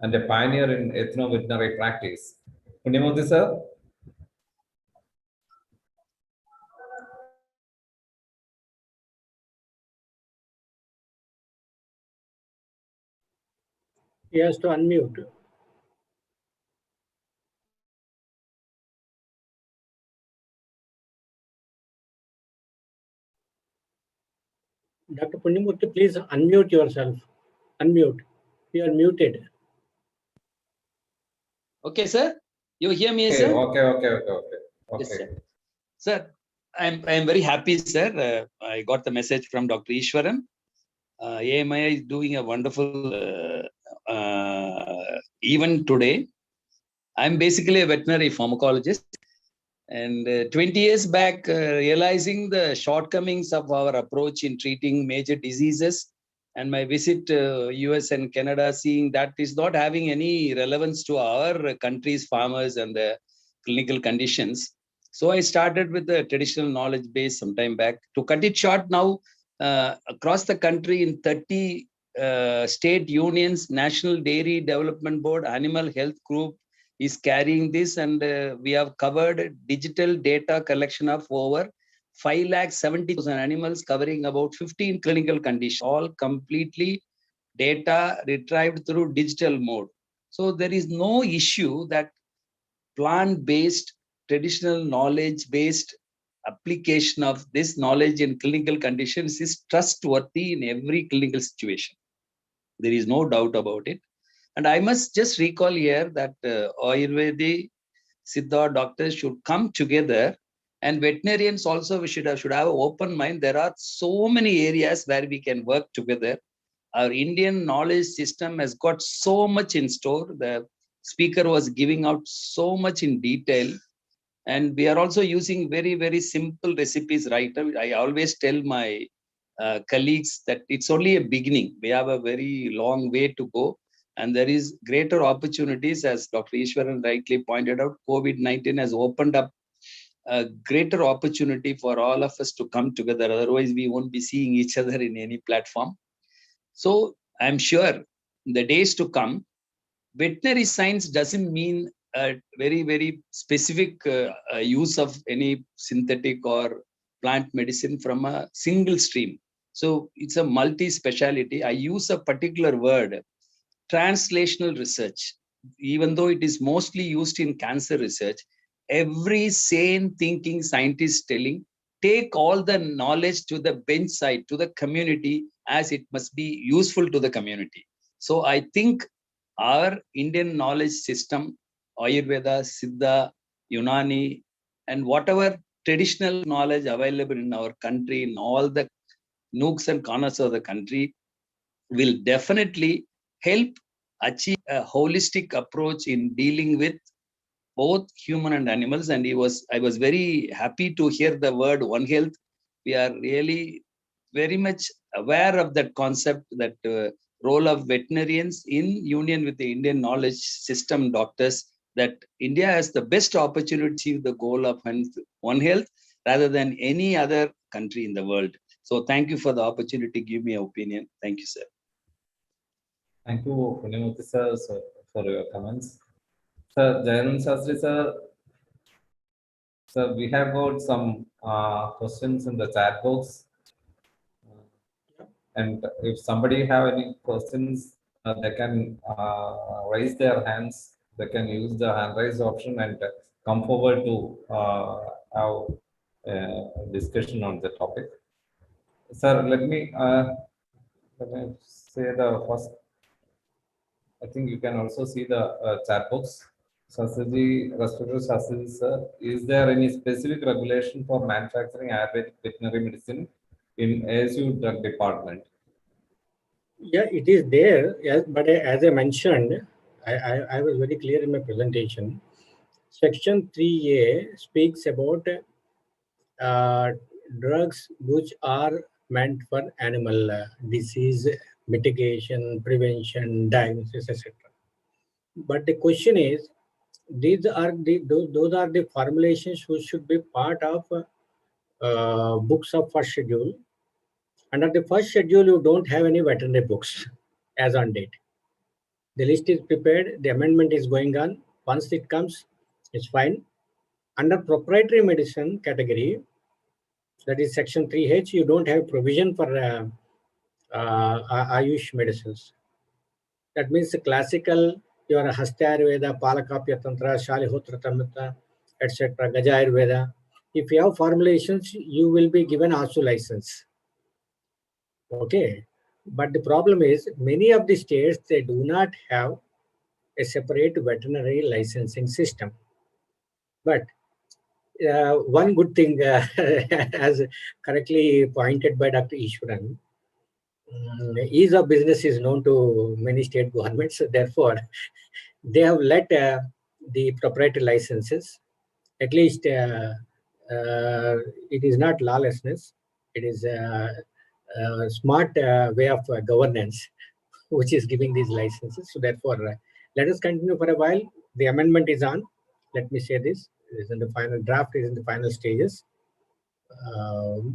and a pioneer in ethno-veterinary practice. Punnimurthy, sir. He has to unmute. Dr. Punnimurthy, please unmute yourself. Unmute. You are muted. Okay, sir. You hear me, Okay, sir? okay. Yes, sir. Sir, I'm very happy, sir. I got the message from Dr. Ishwaran. AMI is doing a wonderful event today. I'm basically a veterinary pharmacologist, and 20 years back, realizing the shortcomings of our approach in treating major diseases And my visit to US and Canada, seeing that is not having any relevance to our country's farmers and the clinical conditions. So I started with the traditional knowledge base some time back. To cut it short, now across the country in 30 state unions, National Dairy Development Board, Animal Health Group is carrying this, and we have covered digital data collection of over 570,000 animals, covering about 15 clinical conditions, all completely data retrieved through digital mode. So there is no issue that plant-based, traditional knowledge-based application of this knowledge in clinical conditions is trustworthy in every clinical situation. There is no doubt about it. And I must just recall here that Ayurvedic, Siddha doctors should come together, and veterinarians also should have an open mind. There are so many areas where we can work together. Our Indian knowledge system has got so much in store. The speaker was giving out so much in detail. And we are also using very, very simple recipes, right? I always tell my colleagues that it's only a beginning. We have a very long way to go. And there is greater opportunities, as Dr. Ishwaran rightly pointed out. COVID-19 has opened up a greater opportunity for all of us to come together. Otherwise, we won't be seeing each other in any platform. So I'm sure in the days to come, veterinary science doesn't mean a very, very specific use of any synthetic or plant medicine from a single stream. So it's a multi-speciality. I use a particular word, translational research. Even though it is mostly used in cancer research, every sane thinking scientist telling, take all the knowledge to the bench side, to the community, as it must be useful to the community. So I think our Indian knowledge system, Ayurveda, Siddha, Unani, and whatever traditional knowledge available in our country, in all the nooks and corners of the country, will definitely help achieve a holistic approach in dealing with both human and animals. And I was very happy to hear the word One Health. We are really very much aware of that concept, that role of veterinarians in union with the Indian knowledge system doctors, that India has the best opportunity to achieve the goal of One Health rather than any other country in the world. So thank you for the opportunity to give me an opinion. Thank you, sir. Thank you, Punimurthy sir, for your comments. Sir, Jayanand Sastry sir, we have got some questions in the chat box. And if somebody have any questions, they can raise their hands. They can use the hand raise option and come forward to have a discussion on the topic. Sir, let me say the first. I think you can also see the chat box. Sastriji, respected Sastriji sir, is there any specific regulation for manufacturing Ayurvedic veterinary medicine in ASU drug department? Yeah, it is there. Yes, but as I mentioned, I was very clear in my presentation. Section 3A speaks about drugs which are meant for animal disease mitigation, prevention, diagnosis, etc. But the question is, those are the formulations which should be part of books of first schedule. Under the first schedule, you don't have any veterinary books as on date. The list is prepared, the amendment is going on. Once it comes, it's fine. Under proprietary medicine category, that is section 3H, you don't have provision for Ayush medicines. That means the classical, your Hastayurveda, Palakapya Tantra, Shalihotra Tamitra, etc., Gajayurveda. If you have formulations, you will be given ASU license. Okay. But the problem is, many of the states, they do not have a separate veterinary licensing system. But one good thing, as correctly pointed by Dr. Ishwaran, ease of business is known to many state governments. So therefore, they have let the proprietary licenses. At least it is not lawlessness. It is smart way of governance, which is giving these licenses. So therefore, let us continue for a while. The amendment is on. Let me say this: it is in the final draft, is in the final stages.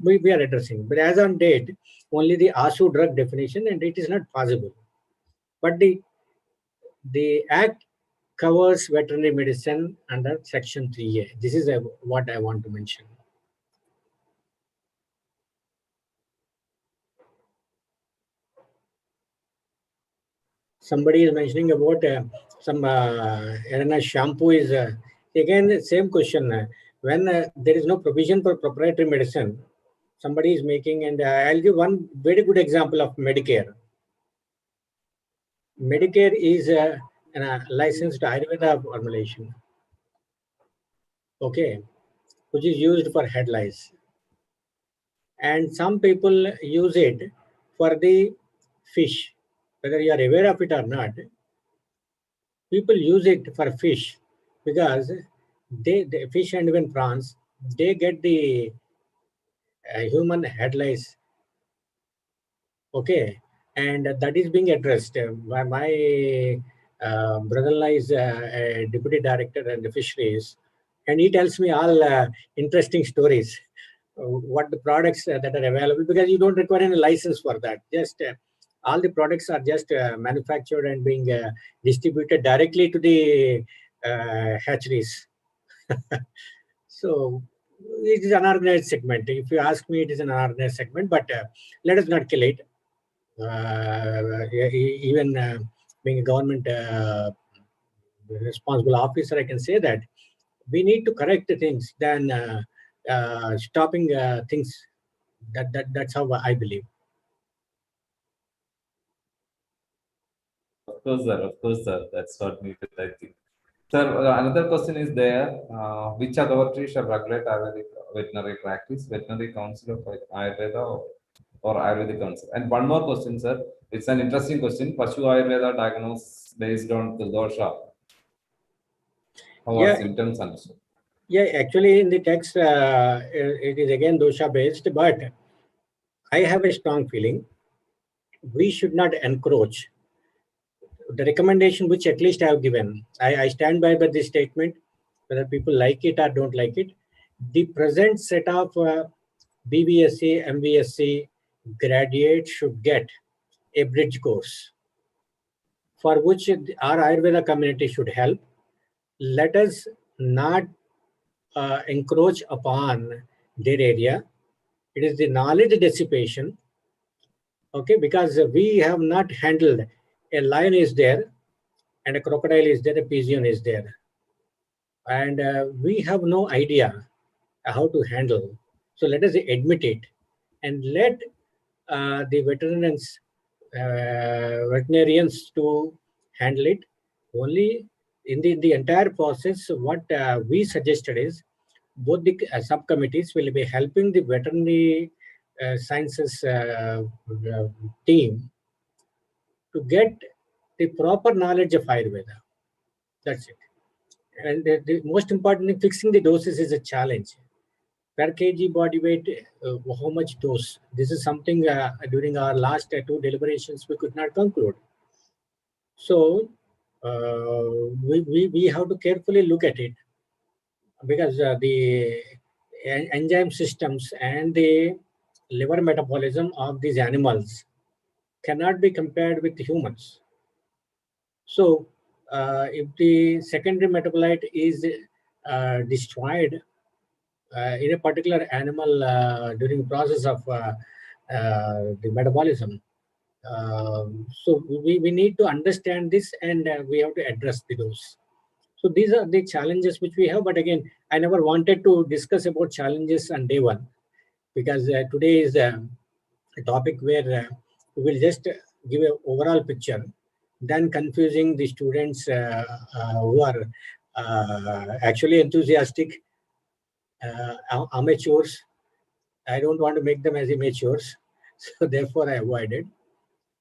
We are addressing, but as on date, only the ASU drug definition, and it is not possible. But the Act covers veterinary medicine under Section 3A. This is what I want to mention. Somebody is mentioning about some Arena shampoo is again the same question. When there is no provision for proprietary medicine, somebody is making, and I'll give one very good example of Medicare. Medicare is a licensed Ayurveda formulation, okay, which is used for head lice. And some people use it for the fish. Whether you are aware of it or not, people use it for fish because the fish and even prawns, they get the human head lice, okay, and that is being addressed. My brother-in-law is a deputy director in the fisheries, and he tells me all interesting stories, what the products that are available, because you don't require any license for that. Just all the products are just manufactured and being distributed directly to the hatcheries. So it is an unorganized segment. If you ask me, it is an unorganized segment, but let us not kill it. Even being a government responsible officer, I can say that we need to correct the things than stopping things. That's how I believe. Of course, sir. Of course, sir. That's what needed, I think. Sir, another question is there. Which authority shall regulate Ayurvedic veterinary practice? Veterinary Council of Ayurveda or Ayurvedic Council? And one more question, sir. It's an interesting question. Pashu Ayurveda diagnosed based on the dosha. How are symptoms understood? Yeah, actually, in the text, it is again dosha based, but I have a strong feeling we should not encroach. The recommendation which at least I have given, I stand by this statement, whether people like it or don't like it. The present set of BVSC, MVSC graduates should get a bridge course for which our Ayurveda community should help. Let us not encroach upon their area. It is the knowledge dissipation, okay, because we have not handled a lion is there and a crocodile is there, a pigeon is there. And we have no idea how to handle. So let us admit it and let the veterinarians to handle it. Only in the entire process, what we suggested is both the subcommittees will be helping the veterinary sciences team to get the proper knowledge of Ayurveda. That's it. And the most important, fixing the doses is a challenge. Per kg body weight, how much dose? This is something during our last two deliberations we could not conclude. So we have to carefully look at it, because the enzyme systems and the liver metabolism of these animals cannot be compared with humans. So if the secondary metabolite is destroyed in a particular animal during the process of the metabolism, so we need to understand this, and we have to address those. So these are the challenges which we have. But again, I never wanted to discuss about challenges on day one, because today is a topic where we will just give an overall picture, then confusing the students who are actually enthusiastic, amateurs. I don't want to make them as amateurs, so therefore I avoided.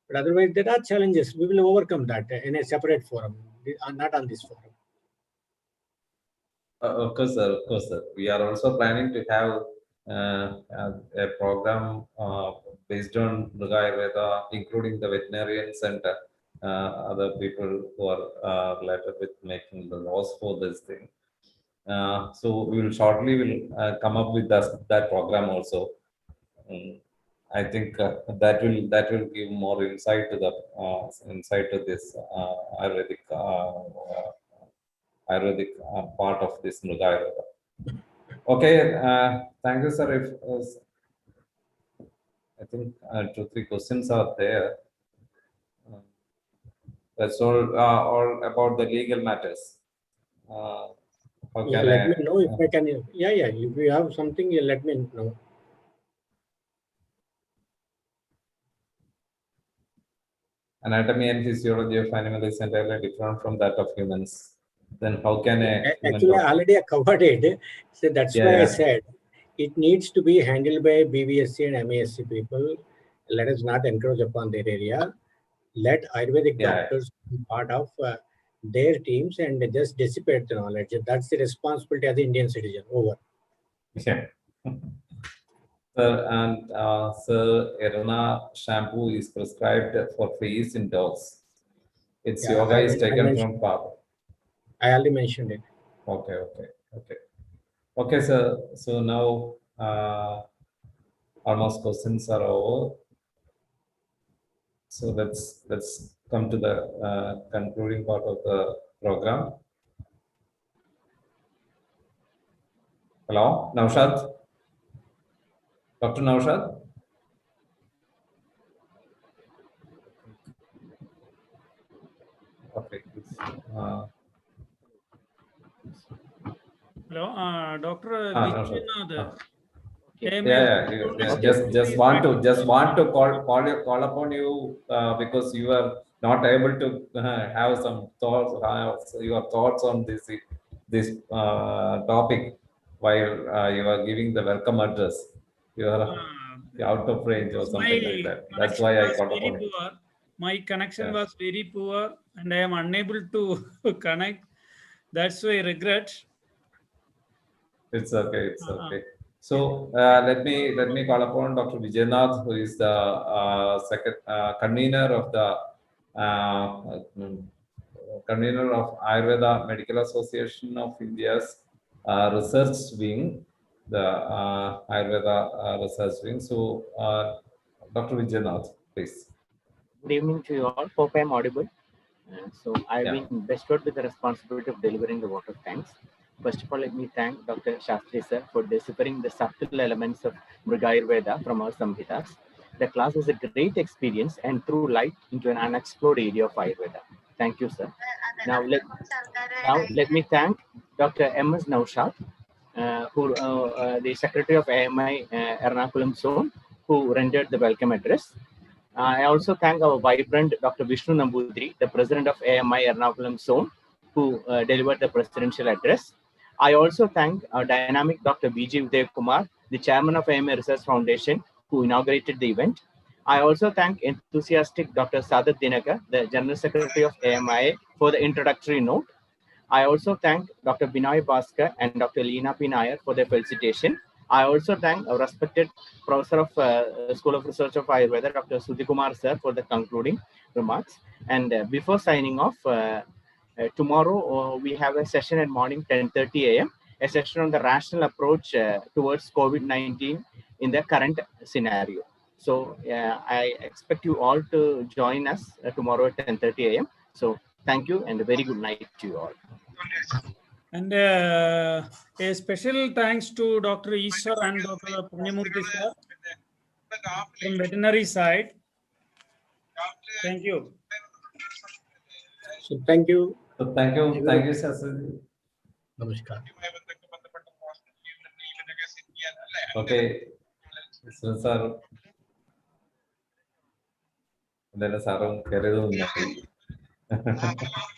But otherwise, there are challenges. We will overcome that in a separate forum, not on this forum. Of course, sir. Of course, sir. We are also planning to have a program based on Mrigayurveda, including the veterinarians and other people who are related with making the laws for this thing. So we will shortly come up with that program also. I think that will give more insight to the this Ayurvedic part of this Mrigayurveda. Okay, thank you, sir. I think 2-3 questions are there. That's all about the legal matters. How Yeah, can let me know if I can. Yeah, if you have something, you let me know. Anatomy and physiology of animals is entirely different from that of humans. Then how can a human Actually, I doctor? already covered it. So that's why I Yeah. said it needs to be handled by BVSC and MASC people. Let us not encroach upon their area. Let Ayurvedic doctors be part of their teams and just dissipate the knowledge. That's the responsibility as an Indian citizen. Over. Yeah. Sir, and Sir, Arena shampoo is prescribed for face in dogs. Its Yeah, yoga is taken from Papa. I already mentioned it. Okay, sir. So now almost questions are over. So let's come to the concluding part of the program. Hello, Naushad? Dr. Naushad? Okay. Hello, Dr. Naushad. Vijayanath. Yeah. Just want to call upon you because you are not able to have some thoughts, your thoughts on this topic while you are giving the welcome address. You are out of range or something like that. That's why I called upon you. My connection was very poor and I am unable to connect. That's why I regret. It's okay. It's okay. So let me call upon Dr. Vijayanath, who is the second convener of the convener of Ayurveda Medical Association of India's research wing, the Ayurveda research wing. So Dr. Vijayanath, please. Good evening to you all. Hope I am audible. So I've been bestowed with the responsibility of delivering the vote of thanks. First of all, let me thank Dr. Sastry sir for deciphering the subtle elements of Mrigayurveda from our Samhitas. The class was a great experience and threw light into an unexplored area of Ayurveda. Thank you, sir. Now let me thank Dr. M.S. Naushad, the Secretary of AMI Ernakulam Zone, who rendered the welcome address. I also thank our vibrant Dr. Vishnu Nambudri, the President of AMI Ernakulam Zone, who delivered the presidential address. I also thank our dynamic Dr. B.J. Uday Kumar, the Chairman of AMI Research Foundation, who inaugurated the event. I also thank enthusiastic Dr. Sadat Dinakar, the General Secretary of AMI, for the introductory note. I also thank Dr. Binoy Bhaskar and Dr. Leena P. Nair for their felicitation. I also thank our respected Professor of School of Research of Ayurveda, Dr. Sudhikumar sir, for the concluding remarks. And before signing off, tomorrow we have a session at morning 10:30 a.m., a session on the rational approach towards COVID-19 in the current scenario. So I expect you all to join us tomorrow at 10:30 a.m. So thank you and a very good night to you all. And a special thanks to Dr. Ishwar and Dr. Punyamurthy sir from veterinary side. Thank you. So thank you. So thank you, Sastry. Namaskar. Okay, so sir, then sir,